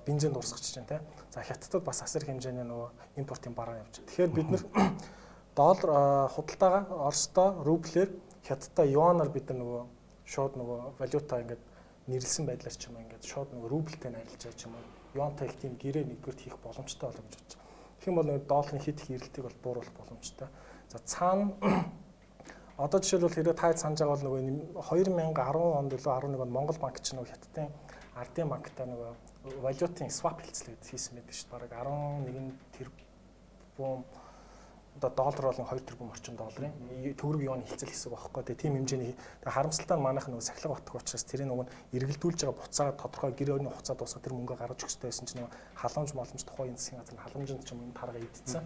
бензин дурсгаж байна те. За Хятадд бас асар хэмжээний нөгөө импортын бараа явж байна. Тэгэхээр бид нэр доллар худалдаага Оростой рублээр Хятадтай юанаар бид нар нөгөө шууд нөгөө валюта ингээд нэрлсэн байдлаар ч юм ингээд шууд нөгөө рубльтэй найрлаж ч юм уу юантай их тийм гэрээ нэгдүгürt хийх боломжтой болоо гэж бодож байна. Тэгэх юм бол долларын хит их эрэлтийг бол бууруулах боломжтой. За цаана одоо жишээлбэл хэрэг та санаж байгаа бол нөгөө 2010 онд илүү 11 онд Монгол банк чинь нөгөө Хятадын ардын банктай нөгөө валютын swap хэлцлээд хийсэн байдаг шүү дээ. Бараг 11 тэрбум одоо доллар болон 2 тэрбум орчим долларын төгрөг юаны хилцэл хэсэг байхгүй. Тэгээ тийм хэмжээний харамсалтай нь манайх нөгөө сахилга батгах учраас тэрийг нөгөө эргэлдүүлж байгаа буцаагаа тодорхой гэрээний хугацаа дуусах тэр мөнгө гаргаж өгөх хэрэгтэй байсан чинь нөгөө халамж боломж тухайн энэ засгийн газар халамжинд ч юм энэ тарга идсэн.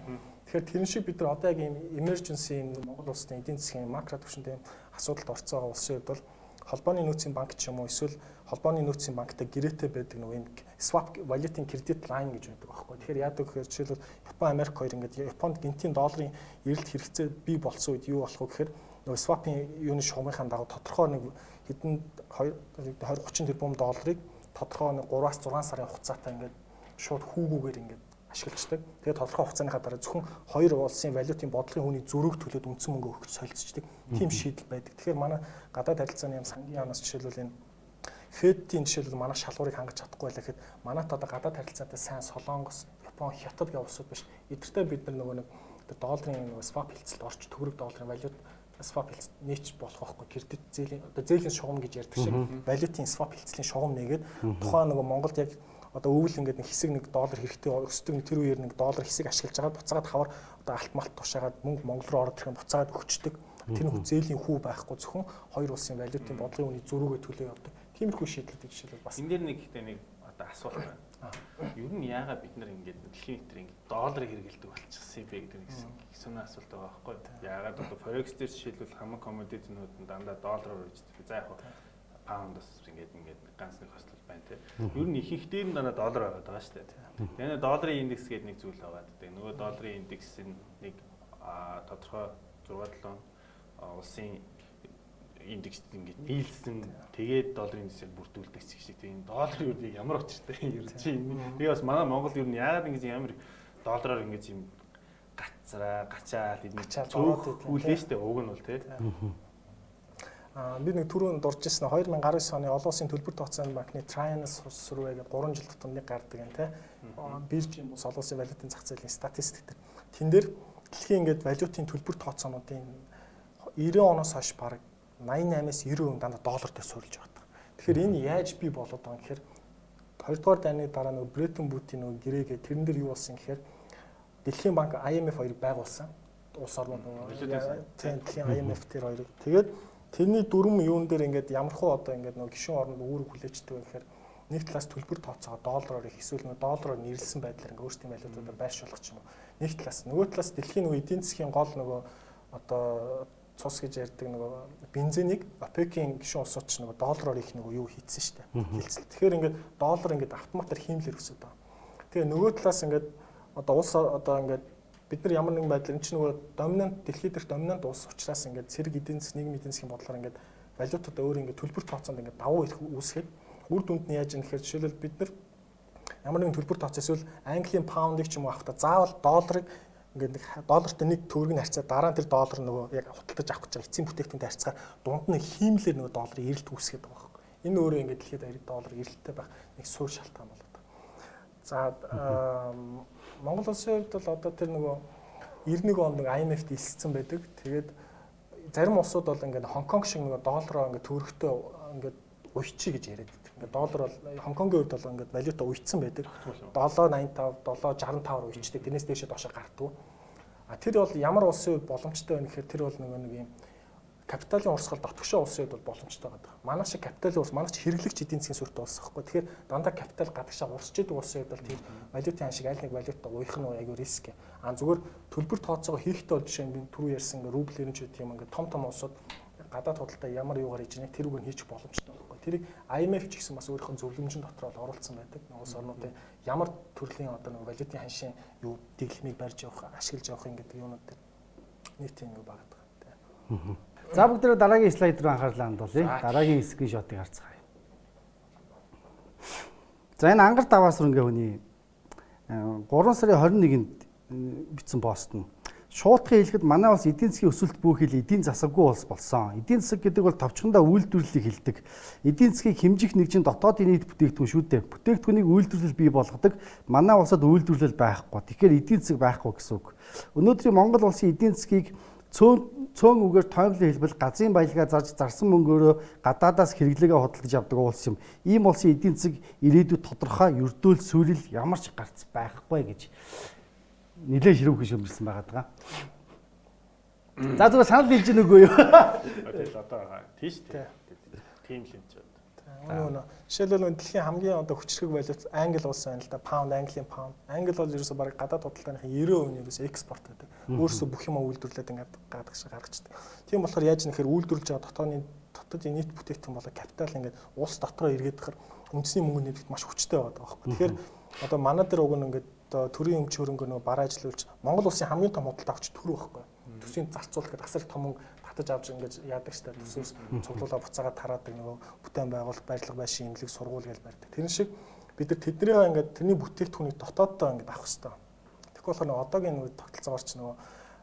Тэгэхээр тэр шиг бид нар одоо яг ийм emergency Монгол улсын эдийн засгийн макро түвшинд асуудалд орцсон байгаа улсын хувьд бол холбооны нөөцийн банк ч юм уу эсвэл холбооны нөөцийн банктай гэрээтэй байдаг нөгөө энэ swap валютын кредит лайн гэж байдаг байхгүй. Тэгэхээр яадаг гэхээр жишээлбэл Япон, Америк хоёр ингээд Японд гинтийн долларын эрэлт хэрэгцээ бий болсон үед юу болох вэ гэхээр нөгөө swap-ын юуны шугамынхаа дагуу тодорхой нэг хэдэн 20-30 тэрбум долларыг тодорхой 3-аас 6 сарын хугацаатай ингээд шууд хүүгүүгээр ингээд ашиглаждаг. Тэгээд тодорхой хугацааныхаа дараа зөвхөн хоёр улсын валютын бодлогын хүний зөрүүг төлөөд үндсэн мөнгө өгч солилцдог. Тийм шийдэл байдаг. Тэгэхээр манай гадаад харилцааны юм сангийн яамнаас жишээлбэл энэ Федийн жишээлбэл манай шалгуурыг хангаж чадахгүй байлаа гэхэд манайд одоо гадаад харилцаатай сайн Солонгос, Япон, Хятад гэх улсууд биш. Эдгээртэй бид нар нөгөө нэг долларын нөгөө swap хэлцэлд орч төгрөг долларын валют swap хэлцэлд нээч болох байхгүй. Кредит зээлийн одоо зээлийн шугам гэж ярьдаг шиг валютын swap хэлцлийн шугам нээгээд тухайн нөгөө Монголд яг одоо өвөл ингээд нэг хэсэг нэг доллар хэрэгтэй өсдөг тэр үеэр нэг доллар хэсэг ашиглаж байгаа буцаагаад хавар одоо алт малт тушаагаад мөнгө Монгол руу ороод ирэх юм буцаагаад өгчдөг. Тэр нь зээлийн хүү байхгүй зөвхөн хоёр улсын валютын бодлогын үний зөрүүгээ төлөө явдаг. Тиймэрхүү шийдлүүд жишээлбэл бас. Энэ дээр нэг ихтэй нэг одоо асуулт байна. Ер нь яагаад бид нар ингээд дэлхийн дээр ингээд долларыг хэрэгэлдэг болчихсон бэ гэдэг нэг сонир асуулт байгаа байхгүй юу? Яагаад одоо forex дээр жишээлбэл хамаг commodity-нууд нь дандаа доллараар үрждэг. За яг паундас ингээд ганц нэг хослол байна те. Ер нь ихэнх дээр нь дандаа доллар байгаа шүү дээ. Тэгээ долларын индекс гэдэг нэг зүйл байгаа. Тэгээ нөгөө долларын индекс нь нэг тодорхой 6-7 улсын индекс ингээд нийлсэн тэгээд долларын индексээр бүрдүүлдэг шиг тийм доллар юу ямар учиртай ер чинь тэгээ бас манай Монгол ер нь яагаад ингэж ямар доллараар ингэж юм гачаал хүлээ штэ уг нь бол тий би нэг түрүүн дурж ирсэн 2019 оны олон улсын төлбөр тооцооны банкны Trianus survey гэдэг 3 жил тутамдыг гардаг юм тий биржийн бус олон улсын валютын зах зээлийн статистик дээр тэн дээр дэлхийн ингээд валютын төлбөр тооцоонуудын 90 оноос хойш баг 88-аас 90% дандаа доллар дээр суурилж байгаа. Тэгэхээр энэ яаж бий болоод байгаа юм гэхээр 2 дугаар дайны дараа нөгөө Бреттон Вудийн нөгөө гэрээгээ тэрэн дээр юу болсон гэхээр Дэлхийн банк IMF хоёрыг байгуулсан. Улс орнууд нөгөө дэлхийн IMF тэр хоёрыг. Тэгээд тэрний дүрм юун дээр ингээд ямархуу одоо ингээд нөгөө гишүүн орнууд үүрэг хүлээждэг вэ гэхээр нэг талаас төлбөр тооцоогоо доллараар их эсвэл нөгөө доллараар нэрлсэн байдлаар ингээд өөрсдийн валютуудаар байршуулах ч юм уу. Нэг талаас нөгөө талаас дэлхийн нөгөө эдийн засгийн гол нөгөө одоо цус гэж ярьдаг нөгөө бензинийг ОПЕК-ийн гишүүн улсууд ч нөгөө доллараар их нөгөө юу хийцэн штэ хэлцэл. Тэгэхээр ингээд доллар ингээд автоматар хиймлэр өсөд байгаа. Тэгээ нөгөө талаас ингээд одоо улс одоо ингээд бид нар ямар нэгэн байдлаар энэ ч нөгөө доминант дэлхийд дэх доминант улс учраас ингээд цэрэг эдийн засгийн нийгмийн эдийн засгийн бодлоор ингээд валютуудаа өөр ингээд төлбөр тооцоонд ингээд давуу их үүсгээд үр дүнд нь яаж юм гэхээр жишээлбэл бид нар ямар нэгэн төлбөр тооцоо эсвэл Английн паундыг ч юм уу авахдаа заавал долларыг ингээд доллартай нэг төгрөг нь харьцаа дараа нь тэр доллар нөгөө яг худалдаж авах гэж байгаа эцсийн бүтээгдэхүүнтэй харьцаа дунд нь хиймлэр нөгөө долларын эрэлт үүсгээд байгаа байхгүй. Энэ өөрөө ингээд дэлхийд аяр доллар эрэлттэй байх нэг суурь шалтгаан болоод байна. За Монгол улсын хувьд бол одоо тэр нөгөө 91 онд нэг IMF-д элссэн байдаг. Тэгээд зарим улсууд бол ингээд Хонконг шиг нөгөө доллароо ингээд төгрөгтэй ингээд уйчи гэж яриад байдаг. Ингээд доллар бол Хонконгийн хувьд бол ингээд валюта уйцсан байдаг. 7.85, 7.65-аар уйчдаг. Тэрнээс дээшээ доошоо гарддаг. Тэр бол ямар улсын хувьд боломжтой вэ гэхээр тэр бол нэг юм капиталын урсгал дотгошоо улсын хувьд бол боломжтой байдаг. Манай шиг капиталын урс, манай ч хэрэглэгч эдийн засгийн сүртэй улс байхгүй. Тэгэхээр дандаа капитал гадагшаа урсч идэг улсын хувьд бол тэр валютын хань шиг аль нэг валюта уйх нь айгүй риск. Зүгээр төлбөр тооцоогоо хийхдээ бол жишээ нь түрүү ярьсан рубль 90 тийм ингээд том улсууд гадаад худалдаа ямар юугаар хийж байгааг тэрүүгээр хийчих боломжтой байхгүй. Тэрийг IMF ч гэсэн бас өөрийнхөө зөвлөмжийн дотор бол оруулсан байдаг. Улс орнуудын ямар төрлийн одоо нэг валютын ханшийн юу дэглэмийг барьж явах, ашиглаж явах гэдэг юунууд дээр нийт юм юу багт байгаа. За бүгдээ дараагийн слайд руу анхаарлаа хандуулъя. Дараагийн скриншотыг харцгаая. За энэ ангар даваас рынгийн хүний 3 сарын 21-нд бичсэн пост нь шуудхан хэлэхэд манай улс эдийн засгийн өсөлт бүхэл эдийн засаггүй улс болсон. Эдийн засаг гэдэг бол товчхондоо үйлдвэрлэлийг хэлдэг. Эдийн засгийг хэмжих нэгжин дотоодын нийт бүтээгдэхүүн шүү дээ. Бүтээгдэхүүнийг үйлдвэрлэл бий болгодог. Манай улсад үйлдвэрлэл байхгүй. Тэгэхээр эдийн засаг байхгүй гэсэн үг. Өнөөдрийн Монгол улсын эдийн засгийг цөөн үгээр тоомлон хэлбэл газрын баялгаа зарж зарсан мөнгөөрөө гадаадаас хэрэглээгээ худалдаж авдаг улс юм. Ийм улсын эдийн засаг ирээдүйд тодорхой ердөөл сүрэл ямар ч гарц байхгүй гэж нэлээд ширүүхэн шөмжилсэн байгаа даа. За зүгээр санал хэлж гэнэ үгүй юу? Тэгэл одоо тийш тийм л юм ч байна. Жишээлбэл дэлхийн хамгийн одоо хүчрэг валют Англи улс байна л да. Паунд, Английн паунд. Англи бол ерөөсөө баг гадаад худалдааны 90% нь ерөөсөө экспорт байдаг. Өөрөөсөө бүх юм үйлдвэрлээд ингээд гадагш гаргацдаг. Тийм болохоор яаж нэхэр үйлдвэрлэж байгаа дотоодын нийт бүтээгдэхүүн болоо капитал ингээд улс дотроо эргээд дахаар үндэсний мөнгө нэмэлт маш хүчтэй байгаа байхгүй. Тэгэхээр одоо манай дээр уг нь ингээд төрийн өмч хөрөнгө нөгөө бараа ажиллуулж Монгол улсын хамгийн том худалдаа авч төр байхгүй. Төсвийн зарцуулах гэдэг асар том мөнгө татаж авч ингэж яадаг штэ төсөөс цуглуулаа буцаагаад тараадаг нөгөө бүтээн байгуулалт барилга байшин имлэг сургууль гэж барьдаг. Тэр шиг бид нар тэднийгээ ингээд тэрний бүтээгдэхүүнийг дотооддоо ингээд авах хэрэгтэй. Тэгэхгүй болохоор одоогийн нөгөө тогтолцоогоор ч нөгөө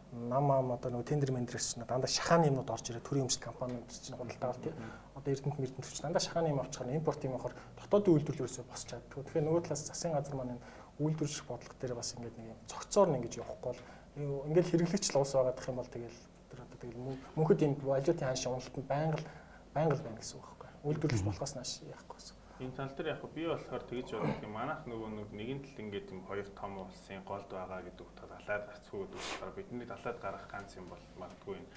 нам одоо нөгөө тендер мендрээс чинь дандаа шахааны юмнууд орж ирээ төрийн өмчт компаниуд чинь худалдаагаар тийм одоо Эрдэнэт мэрдэнэт дандаа шахааны юм авчихаар импорт юм авахаар дотоодын үйлдвэрлэлөөсөө босч чаддаг. Тэгэхээр нөгөө талаас засгийн газар маань үйлдвэрлэх бодлого дээр бас ингээд нэг юм цогцоор нь ингэж явахгүй бол ингээд хэрэглэгч л уус байгаадах юм бол тэгэл тэр одоо тэгэл мөнхөд юм валютын ханшийн уналтанд байнга байна гэсэн үг байхгүй. Үйлдвэрлэж болохоос нааш яахгүй гэсэн. Энэ тал дээр яг би болохоор тэгж боддог юм. Манайх нөгөө нэгэн тал ингээд юм хоёр том улсын голд байгаа гэдэг утгаар талаад гарцгүй гэдэг утгаар бидний талаад гарах ганц юм бол магадгүй энэ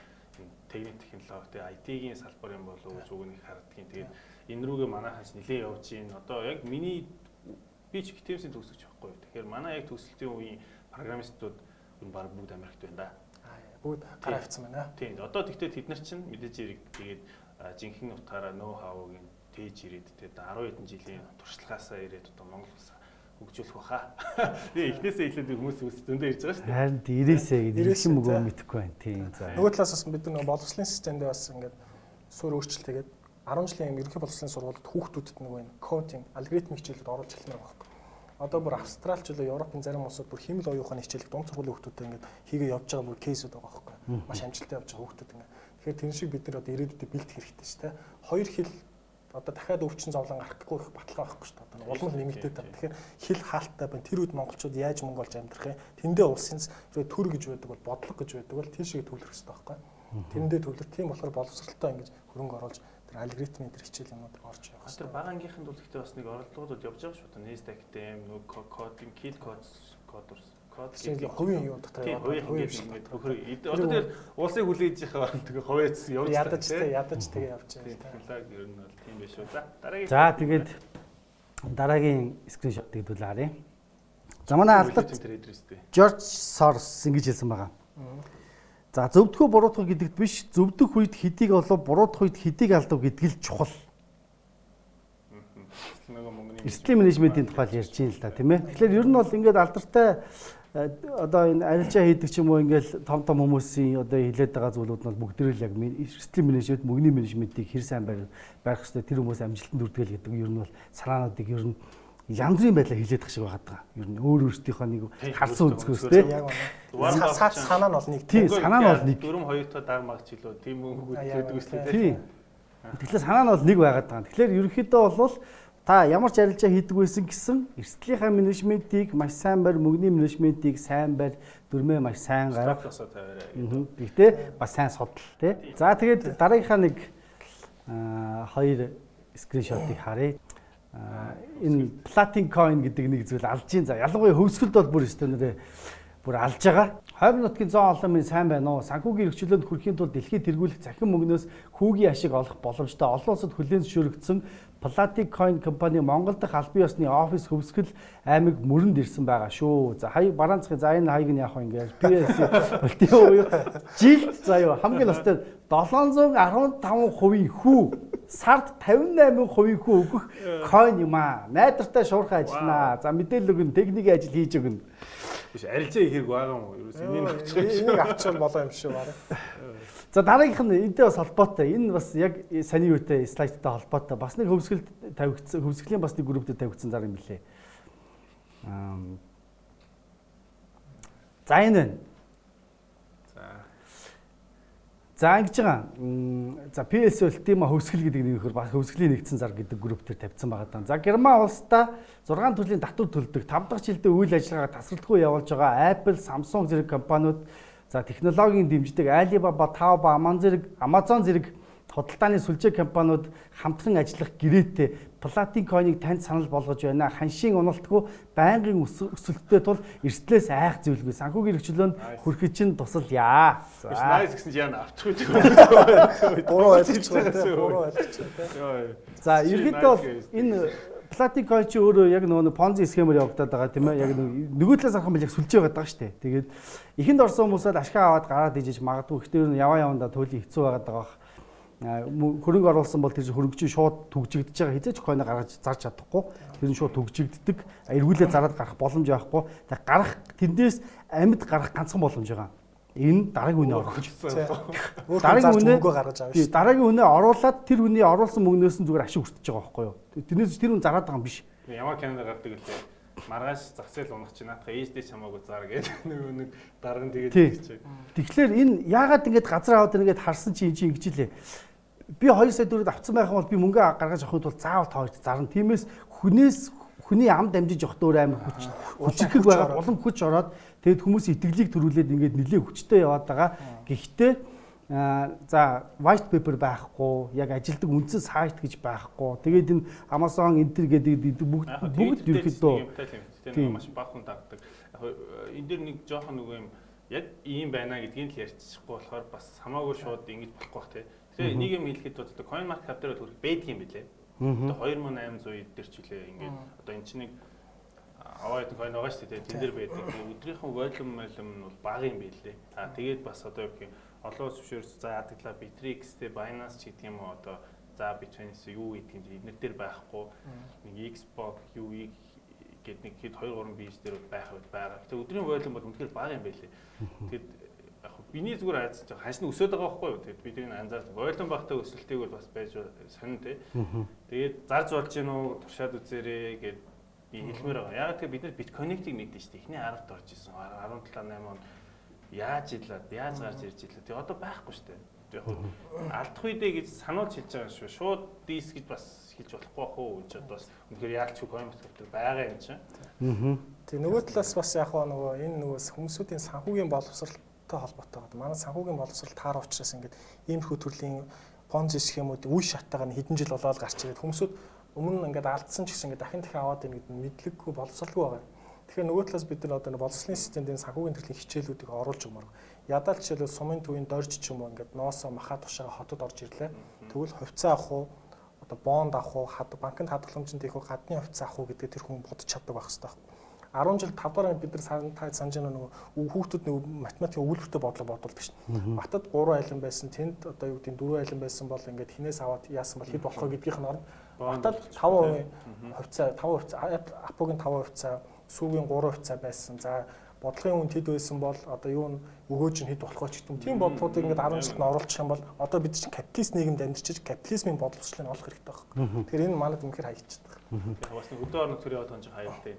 техник технологи тэ IT-ийн салбар юм болов уу гэж үгнийг хардгийн. Тэгээд энэ рүүгээ манайхаас нэлээд явж гин. Одоо яг миний би ч КТМ-ийн төгсөгч байхгүй. Тэгэхээр манай яг төгсөлтийн үеийн программистууд баг бүгд Америкт байна да. Бүгд гараа авцсан байна. Тийм. Одоо тэгтээ тэд нар чинь мэдээж хэрэг тэгээд жинхэнэ утгаараа ноу хавыг нь тээж ирээд тэгээд 10 хэдэн жилийн туршлагаасаа ирээд одоо Монгол улсаа хөгжүүлэх баха. Тэгээ эхнээсээ илүү хүмүүс зөндөө ирж байгаа шүү дээ. Харин ирээсээ гэдэг ирсэн мөгөө мэдэхгүй байна. Тийм за. Нөгөө талаас бас бид нар боловсролын системд бас ингээд суурь өөрчлөлт хийгээд 10 жилийн ерөнхий боловсролын сургуульд хүүхдүүдэд нөгөө энэ кодинг, алгоритмик хичээлүүд оруулж эхэлмээр байна. Одоо бүр Австралич болоо Европын зарим улсууд бүр химэл оюуханы хичээлийг дунд сургуулийн хүүхдүүдэд ингээд хийгээ явж байгаа бүр кейсүүд байгаа байхгүй. Маш амжилттай явж байгаа хүүхдүүд ингээд. Тэгэхээр тэр шиг бид нар одоо ирээдүйдээ бэлдэх хэрэгтэй шүү дээ. Хоёр хил одоо дахиад өвчин зовлон гарахгүй их баталгаа байхгүй шүү дээ. Одоо улам нэмэгдээд байна. Тэгэхээр хил хаалттай байна. Тэр үед монголчууд яаж мөнгө олж амьдрах юм? Тэндээ улсын төр гэж байдаг бол бодлого гэж байдаг бол тэр шиг төвлөрөх хэрэгтэй байхгүй. Тэндээ төвлөр. Тийм болохоор боловсролтой ингэж хөрөнгө оруулж тэр алгоритмын тэр хичээл юмнууд орж явах хэрэгтэй. Тэр бага ангийнхын тул ихтэй бас нэг оролдлогууд явж байгаа шүү дээ. Нэстактэм, нөгөө кодинг, кил кодерс гэдэг хувийн юу дотор хувийн одоо тэр улсыг хүлээж явах тэгээ хувьяц явж ядаж тэгээ явж байгаа. Технологи ер нь бол тийм биш үү. За дараагийн. За тэгээд дараагийн скриншотыг дүүл харъя. За манай алдарт Жорж Сорос ингэж хэлсэн байгаа. За зөвдгөө буруутгах гэдэгт биш, зөвдөх үед хэдийг олов, буруутгах үед хэдийг алдав гэдэг л чухал. Эрсдлийн менежментийн тухай ярьж байна л да, тийм ээ. Тэгэхээр ер нь бол ингээд алдартай одоо энэ арилжаа хийдэг ч юм уу ингээл том хүмүүсийн одоо хилээд байгаа зүйлүүд нь бүгдээ л яг эрсдлийн менежмент, мөнгөний менежментийг хэр сайн барих хэрэгтэй, тэр хүмүүс амжилтанд хүрдгээл гэдэг ер нь бол санаануудыг ер нь янз бүрийн байдлаар хилээд их шиг байгаа даа. Ер нь өөр өөртөөхөө нэг харсан үзгөөс тийм. Саац санаа нь бол нэг. Тийм, санаа нь бол нэг. Дөрөв хоёртой дар магч илүү тийм мөнгө өгдөг үстэй. Тийм. Тэгэхээр санаа нь бол нэг байгаад байгаа. Тэгэхээр ерөнхийдөө бол та ямар ч арилжаа хийдэг байсан гэсэн эрсдлийнхаа менежментийг маш сайн барь, мөнгөний менежментийг сайн барь, дөрмөө маш сайн гаргах. Гэхдээ бас сайн судал тий. За тэгээд дараагийнхаа нэг хоёр скриншотыг харъя. Энэ Platin Coin гэдэг нэг зүйл алж ийн. За ялангуяа хөвсгөлд бол бүр өстө нэрээ бүр алж байгаа. Хойм нутгийн 100 олон минь сайн байна уу? Санхүүгийн эрхчлөөнд хүрэхийн тулд дэлхийд тэргүүлэх захин мөнгнөөс хүүгийн ашиг олох боломжтой олон улсад хүлээн зөвшөөрөгдсөн Platin Coin компани Монгол дахь албан ёсны офис хөвсгөл аймаг мөрөнд ирсэн байгаа шүү. За бараанцхи за энэ хаяг нь яах вэ ингээд PS өлтийн уу жилд заяа хамгийн настай 715% хүү сард 58% хүү өгөх coin юм аа. Найдвартай шуурхай ажилланаа. За мэдээлэл өгнө, техникийн ажил хийж өгнө. Биш арилжаа хэрэг байгаа юм уу? Ерөөс энийг авчих. Энийг авчих болоо юм шүү барай. За дараагийнх нь энэтэй бас холбоотой. Энэ бас яг саний үетэй слайдтай холбоотой. Бас нэг хөвсгөлд тавигдсан, хөвсгөлийн бас нэг групптэй тавигдсан зар юм билээ. За энэ байна. За ингэж байгаа. За PS Ultima хөвсгөл гэдэг нэрээр бас хөвсгөлийн нэгдсэн зар гэдэг групп төр тавьсан байгаа даа. За Герман улсдаа 6 төрлийн татвар төлдөг. 5 дахь жилдээ үйл ажиллагаа тасралтгүй явуулж байгаа Apple, Samsung зэрэг компаниуд, за технологийн дэмждэг Alibaba, Taobao, Amazon зэрэг худалдааны сүлжээ компаниуд хамтран ажиллах гэрээтэй Platin Coin-ыг танд санал болгож байна. Ханшийн уналтгүй байнгын өсөлттэй тул эрсдлээс айх зүйлгүй. Санхүүгийн эрхчлөөнд хүрэхэд чинь тусалъя. Биш nice гэсэн яана авчих үү. Буруу ойлгочихсон. За ерөнхийдөө энэ Platin Coin чи өөрөө яг нөгөө Ponzi схемээр явагдаад байгаа тийм ээ. Яг нөгөө талаас харах юм бол яг сүлжээ байгаа даа шүү дээ. Тэгээд ихэнд орсон хүмүүсээ ашгаа аваад гараад ижиж магадгүй. Гэхдээ ер нь яваа төлөй хэцүү байгаа даа. Хөрөнгө оруулсан бол тэр хөрөнгө чинь шууд түгжигдэж байгаа. Хизээч койно гаргаж зарж чадахгүй. Тэр нь шууд түгжигддэг. Эргүүлээ зараад гарах боломж байхгүй. Тэг гарах тэндээс амьд гарах ганцхан боломж байгаа. Энэ дараагийн үнэ оруулж. Дараагийн үнэ мөнгө гаргаж авна шүү. Дараагийн үнэ оруулаад тэр хүний оруулсан мөнгнөөс нь зүгээр ашиг хүртэж байгаа байхгүй юу? Тэрнээс тэр хүн зараад байгаа юм биш. Ямар Канада гардаг үлээ. Маргааш зах зээл унах чи наадах ээждээ чамаагүй зар гэдэг нэг дарга нь тэгээд чи. Тэгэхээр энэ яагаад ингэж газар аваад ингэж харсан чи ингэж илээ. Би 2 сая төгрөг авцсан байх юм бол би мөнгө гаргаж авахын тулд заавал тоож зарна. Тиймээс хүний ам дамжиж явах дөр амар хүчрхэг байгаа олон хүч ороод тэгэд хүмүүс итгэлийг төрүүлээд ингэж нэлээ хүчтэй яваад байгаа. Гэхдээ за white paper байхгүй, яг ажилдаг үндсэн сайт гэж байхгүй. Тэгээд энэ Amazon Enter гэдэг бүгд ерөөхдөө тийм маш бага хүн дагдаг. Яг энэ дэр нэг жоохон нөгөө юм яг ийм байна гэдгийг л ярьчихгүй болохоор бас хамаагүй шууд ингэж болохгүй бах тий. Тэгээ нэг юм хэлэхэд одоо coin market cap дээр бол байдаг юм билээ. Одоо 2800 дээр ч үлээ ингээд одоо эн чинь нэг аваад coin байгаа шүү дээ. Тэн дээр байдаг. Өдрийнхөө volume нь бол бага юм билээ. Тэгээд бас одоо юу олон зөвшөөрс за яадаглаа Bittrex-тэй Binance ч гэдэг юм уу одоо за Bitfinex юу гэдэг юм эднэр дээр байхгүй нэг Xbox юу гэдэг нэг хэд 2 3 бийж дээр байх байгаа. Тэгээ өдрийн volume бол үнэхээр бага юм байлээ. Тэгээд яг биний зүгээр айц хашны өсөд байгаа байхгүй юу. Тэгээд бид энэ анзаарч volume багтай өсөлтийг бол бас байж сонин тий. Тэгээд зарж болж гин үү туршаад үзээрэй гэд би хэлмээр байгаа. Яг тэгээ бид нар Bitconnect-ийг нэгдэж штэ. Эхний 10-д орж исэн. 17 8 он яаж идлээд яаж гарч ирж идлээ. Тэгээ одоо байхгүй шүү дээ. Яг алдах үедээ гэж сануулж хэлж байгаа шүү. Шууд дис гэж бас хэлж болохгүй бах уу. Энд ч одоо бас үнэхээр яг ч coin market байгаа юм чинь. Тэгээ нөгөө талаас бас яг нөгөө энэ нөгөө хүмүүсийн санхүүгийн боловсролтой холбоотой байгаа. Манай санхүүгийн боловсрол таар учраас ингээд иймэрхүү төрлийн понзи схемүүд үе шатаагаар хэдэн жил болоод гарч ирээд хүмүүсүүд өмнө ингээд алдсан ч гэсэн ингээд дахин аваад ийн гэдэг нь мэдлэггүй боловсралгүй байгаа. Тэгэхээр нөгөө талаас бид нар одоо боловсролын системд энэ санхүүгийн төрлийн хичээлүүдийг оруулж өгмөр. Ядаад жишээлбэл сумын төвийн дорж ч юм уу ингээд ноосоо махаа тушаага хотод орж ирлээ. Тэгвэл хувьцаа авах уу, одоо бонд авах уу, банкнд хадгаламжинд их уу, гадны хувьцаа авах уу гэдэг тэр хүн бодож чаддаг байх хэрэгтэй байна. 10 жил 5 дараа бид нар санаж байгаа нөгөө хүүхдүүд нөгөө математикийн өгүүлбэртэй бодлого бодвол биш. Батад 3 айлан байсан, тэнд одоо юу гэдэг 4 айлан байсан бол ингээд хинээс аваад яасан бол хэд болох вэ гэдгийнх нь орно. Батад 5% хувьцаа, 5% апогийн 5% хувьцаа, сүүгийн 3% хувьцаа байсан. За бодлогын үн хэд байсан бол одоо юу өгөөж нь хэд болох вэ ч гэдэг юм. Тийм бодлогуудыг ингээд 10 жилд нь оруулах юм бол одоо бид чинь капиталист нийгэмд амьдарч капитализмын бодлогочлыг олох хэрэгтэй байна. Тэгэхээр энэ манад үнэхээр хаягдчихдаг. Яг бас нэг өдөр орно төрийн яваад байгаа хаягдтай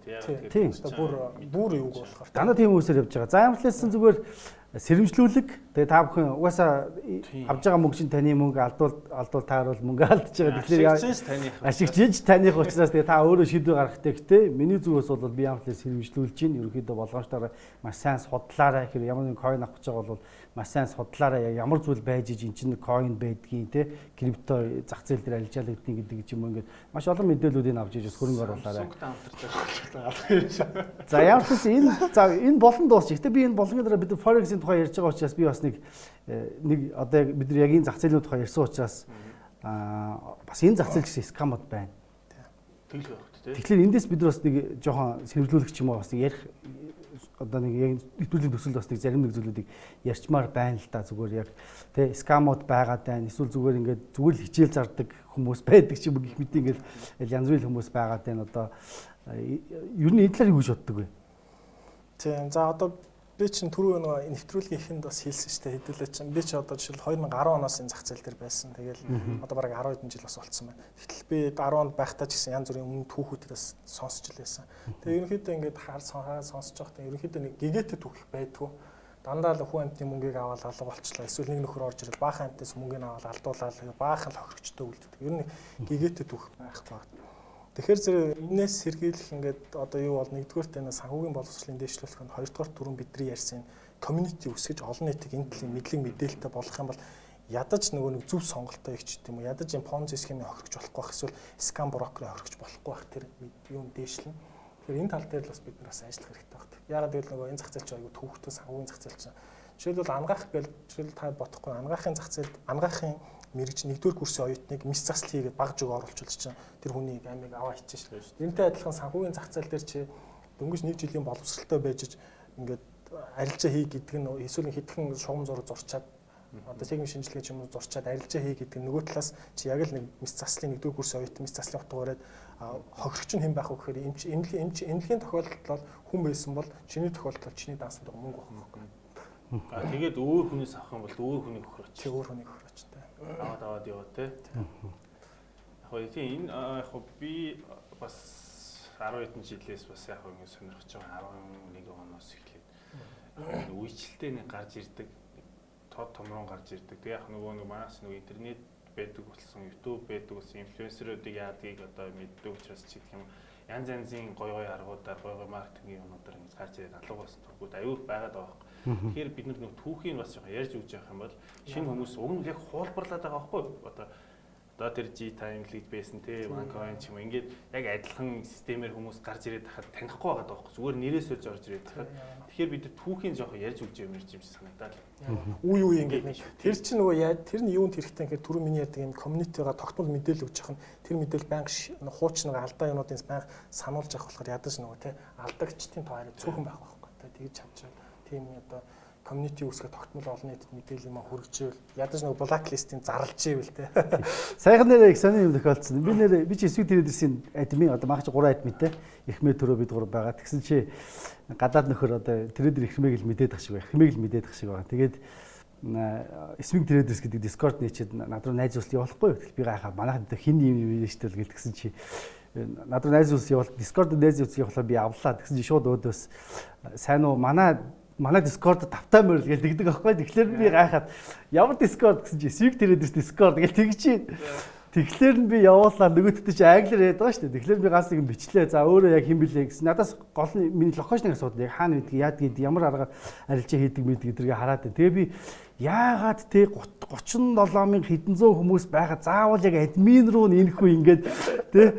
тийм. Тийм. Бүр юу болохоор. Дандаа тийм хүмүүсээр явж байгаа. За амтлаасан зүгээр сэрэмжлүүлэг. Тэгээ та бүхэн угаасаа авж байгаа мөнгө чинь таны мөнгө алдвал таарвал мөнгө алдж байгаа. Тэгэхээр ашигчиж таних учраас тэгээ та өөрөө шийдвэр гаргахтай гэхдээ миний зүгээс бол би амтлаа сэрэмжлүүлж чинь ерөөхдөө болгоомжтойгоор маш сайн судлаарай. Тэгэхээр ямар нэг coin авах гэж байгаа бол маш сайн судлаарай. Ямар зүйл байж иж эн чинь coin байдгийг те крипто зах зээл дээр арилжаалагдгийг гэдэг юм ингээд маш олон мэдээллүүдийг авч иж хөрөнгө оруулаарай. За ямар ч энэ болон дуусчих. Гэтэ би энэ болгоны дараа бид Forex-ийн тухай ярьж байгаа учраас би бас нэг одоо яг бид нар яг энэ зах зээлийн тухай ярьсан учраас бас энэ зах зээл гэсэн скамууд байна. Тэгэл байх тийм. Тэгэхээр эндээс бид нар бас нэг жоохон сэрвэлүүлэх юм уу бас ярих одоо нэг яг нэвтрүүлгийн төсөлд бас нэг зарим нэг зүйлүүдийг ярьчмаар байна л да зүгээр яг тий скамууд байгаад байна. Эсвэл зүгээр ингээд зүгээр л хичээл зардаг хүмүүс байдаг ч юм уу гэх мэт ингээд янз бүрийн хүмүүс байгаад байна. Одоо ер нь энэ талаар юу гэж боддог вэ? Тийм. За одоо би чинь түрүү нэг нэвтрүүлгийн ихэнд бас хэлсэн шүү дээ хэдүүлээ чинь би ч одоо жишээл 2010 оноос энэ зах зээл дээр байсан. Тэгэл одоо бараг 10 хэдэн жил бас болцсон байна. Гэтэл би 10 онд байхдаа ч гэсэн янз бүрийн өмнө түүхүүдээс сонсч илсэн. Тэгээ ерөнхийдөө ингээд сонсож байхдаа ерөнхийдөө нэг гэгээтэй түүх байдгүй. Дандаа л хүн амтны мөнгийг аваад алга болчлаа. Эсвэл нэг нөхөр орж ирэл баахан амтнаас мөнгөний аваад алдуулаад баахан л хохирогчтой үлддэг. Ер нь гэгээтэй түүх байхгүй. Тэгэхээр зэрэг энэс сэргийлэх ингээд одоо юу бол нэгдүгээр тань санхүүгийн боловсролын дэвшлүүлэх нь хоёрдугаар түрүүн бидний ярьсан community үсгэж олон нийтийг энэ төрлийн мэдлэг мэдээлэлтэй болох юм бол ядаж нөгөө нэг зөв сонголтоо их ч гэдэг юм уу ядаж энэ понзи схемийг хохирогч болохгүй байх эсвэл scam брокерыг хохирогч болохгүй байх тэр юм дэвшлэн. Тэгэхээр энэ тал дээр л бас бид нар бас ажиллах хэрэгтэй байна. Яагаад гэвэл нөгөө энэ зах зээл чинь аюу төвхтэй санхүүгийн зах зээл чинь жишээлбэл ангаах гэж жишээл та бодохгүй ангаахын зах зээлд ангаахын мэрэгч нэгдүгээр курсын оюутныг мис засал хийгээд баг жиг оруулчихвол чинь тэр хүний амийг аваа хийчихсэн шүү дээ. Энэтэй адилхан санхүүгийн зах зээл дээр чи дөнгөж 1 жилийн боловсралтай байж ингээд арилжаа хий гэдэг нь эсвэл хэдхэн шугам зураг зурчаад одоо техник шинжилгээ ч юм уу зурчаад арилжаа хий гэдэг нь нөгөө талаас чи яг л нэг мис заслын нэгдүгээр курсын оюутан мис заслын утгаараа хохирогч нь хэн байх вэ гэхээр эмнэлгийн тохиолдолд бол хүн байсан бол чиний тохиолдолд чиний даасан мөнгө авах юм. Тэгээд өөр хүнээс авах юм бол өөр хүний хөрөч. Тэг өөр хүний хөрөчтэй. Аваад яваа те. Яг тийм энэ яг би бас 10 хэдэн жилээс бас яг ингэ сонирхож байгаа 11 оноос эхлээд үечлэлтэй нэг гарч ирдэг. Тод томрон гарч ирдэг. Тэг яг нөгөө манаас нөгөө интернет байдаг болсон, YouTube байдаг болсон, инфлюенсеруудыг яадгийг одоо мэддэг учраас ч гэх юм янз янзын гой аргуудаар гой маркетингийн юмнуудаар ингэж гарч ирээд алга болсон тургууд аюул байгаад байгаа байхгүй. Тэгэхээр бид нар нөгөө түүхийг бас жоохон ярьж өгч явах юм бол шинэ хүмүүс уг нь яг хуулбарлаад байгаа байхгүй. Одоо тэр G-Time Lead байсан те OneCoin ч юм уу ингээд яг адилхан системээр хүмүүс гарч ирээд тахад танихгүй байгаа байхгүй. Зүгээр нэрээс олж орж ирээд тахад тэгэхээр бид түүхийн жоохон ярьж өгч юм шиг санагдаад. Үе ингээд тэр чинь нөгөө яа тэр нь юунд хэрэгтэй гэхээр түрүү миний ярьдаг юм community-га тогтмол мэдээлэл өгч явах нь тэр мэдээлэл банк хууч нэг алдаа юмнуудын банк сануулж авах болохоор ядаж нөгөө те алдагчдын тоо арай цөөхөн байх байхгүй. Тэгж чадчих. Тийм одоо community үүсгэх тогтмол олон нийтэд мэдээлэл юм хүргэжээл ядаж нэг blacklist-ийн зарлж ивэл те. Саяхан нэрээ их сони юм тохиолдсон. Би чи эсвэг трейдерсийн админ одоо магч 3 админ те. Эхмээ төрөө бид 3 байгаа. Тэгсэн чи гадаад нөхөр одоо трейдер эхмээг л мэдээд ах шиг байна. Эхмээг л мэдээд ах шиг байна. Тэгээд эсвэг трейдерс гэдэг Discord нээчээд над руу найз уулзалт явуулахгүй юу? Би гайхаа манайхан хин юм юм шүү дээ гэлтгсэн чи над руу найз уулзалт явуул Discord найз уулзалт явуулаа би авлаа. Тэгсэн чи шууд өөдөөс сайн уу манай Discord тавтай морил гэж тэгдэг аахгүй. Тэгэхээр би гайхаад ямар Discord гэсэн чи Swig Traders Discord гэж тэгж чинь. Тэгэхээр нь би явуулаад нөгөөдөлтөд чи англиар яриад байгаа шүү дээ. Тэгэхээр би ганц нэг бичлээ. За өөрөө яг хэн блэ гэсэн. Надаас гол нь миний локейшнийг асуудаг. Яг хаана мэдгийг яад гэдэг ямар аргаар арилжаа хийдэг мэдгийг гэдгийг хараад. Тэгээ би яагаад те 37000 хэдэн зуун хүмүүс байхад заавал яг админ руу нэнэхгүй ингээд те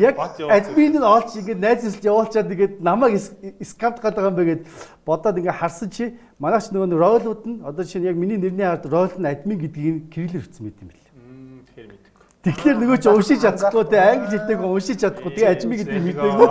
яг админ нь олж ингээд найз уулзалт явуулчаад тэгээд намайг скамт гадаг юм бэ гэд бодоод ингээд харсан чи манайч нөгөө ройлууд нь одоо чинь яг миний нэрний ард ройл нь админ гэдгийг кириллээр хүчсэн мэт юм бэл. Тэгэхээр мэдээ. Тэгэхээр нөгөө ч уншиж чадахгүй те англи хэлтэйг уншиж чадахгүй тэгээ ажми гэдгийг мэдээгүй.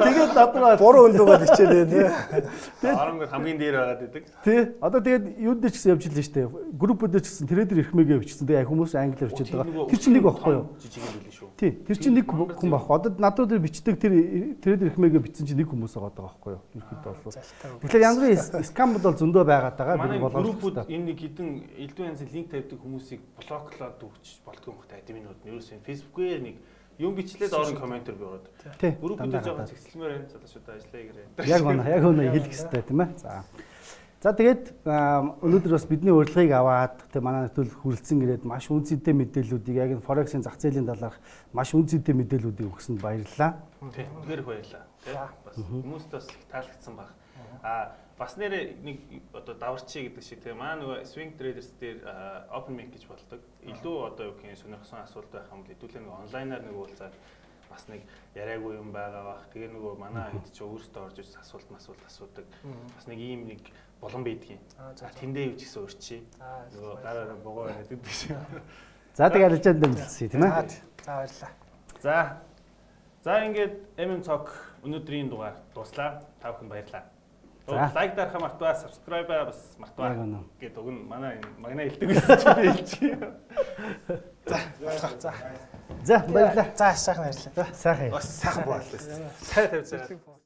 Тэгээд надраа буруу өлөөгөө хичээд байна тий. Арам хамгийн дээр байгаад идэг. Тий. Одоо тэгээд юунд дээр ч гэсэн явж илээ штэ. Группүүд ч гэсэн трейдер ихмээгээ бичсэн. Тэгээ хүмүүс англиар бичээд байгаа. Тэр чинь нэг багхгүй юу? Жижиг юм билээ шүү. Тий. Тэр чинь нэг хүн багхгүй. Одоо надруу дээр бичдэг тэр трейдер ихмээгээ бичсэн чинь нэг хүмүүс байгаа байхгүй юу? Ерхэд бол. Тэгэхээр янз бүрийн скам бол зөндөө байгаад байгаа. Манай группүүд энэ нэг хідэн элдв янзын линк тавьдаг хүмүүсийг блоклоод өгч болдгоо юм хата админууд нь ерөөсөө Facebook-ээр нэг юм бичлээд орон комментэр биураад. Группүүдэд жоохон зэгцэлмээр байна. Залуучуудаа ажиллая гэрээ. Яг өнөө хэлэх хэрэгтэй тийм ээ. За тэгээд өнөөдөр бас бидний урилгыг аваад тэг манай нэвтрүүлэг хүрэлцэн ирээд маш үнцэнтэй мэдээллүүдийг яг энэ Forex-ийн зах зээлийн талаарх маш үнцэнтэй мэдээллүүдийг өгсөнд баярлалаа. Тийм. Үнэхээр баярлалаа. Бас хүмүүст бас их таалагдсан баг. Бас нэрээ нэг одоо даварчий гэдэг шиг тийм маа нөгөө swing traders дээр open mic гэж болдог. Илүү одоо юу гэх юм сонирхсан асуулт байх юм л хэдүүлээ нэг онлайнаар нэг уулзаад бас нэг яриаггүй юм байгаа бах. Тэгээ нөгөө манай хэд ч өөртөө орж иж асуулт асуудаг. Бас нэг ийм нэг болон байдгийн. Тэндээ юу ч гэсэн урчи. Нөгөө гараараа богоо яриад гэдэг шиг. За тэгээ арилжаанд дамжуулсан тийм ээ. За баярлалаа. За ингээд MM Talk өнөөдрийн дугаар дуслаа. Та бүхэн баярлалаа. Лайк дарах мартваа, subscribe бас мартваа гэдэг үг нь манай магнаа хэлдэг байсан чи би хэлчих. За баярлалаа. За сайхан баярлалаа. Сайхан. Бас сайхан боллоо. Сайн тавьж байгаа.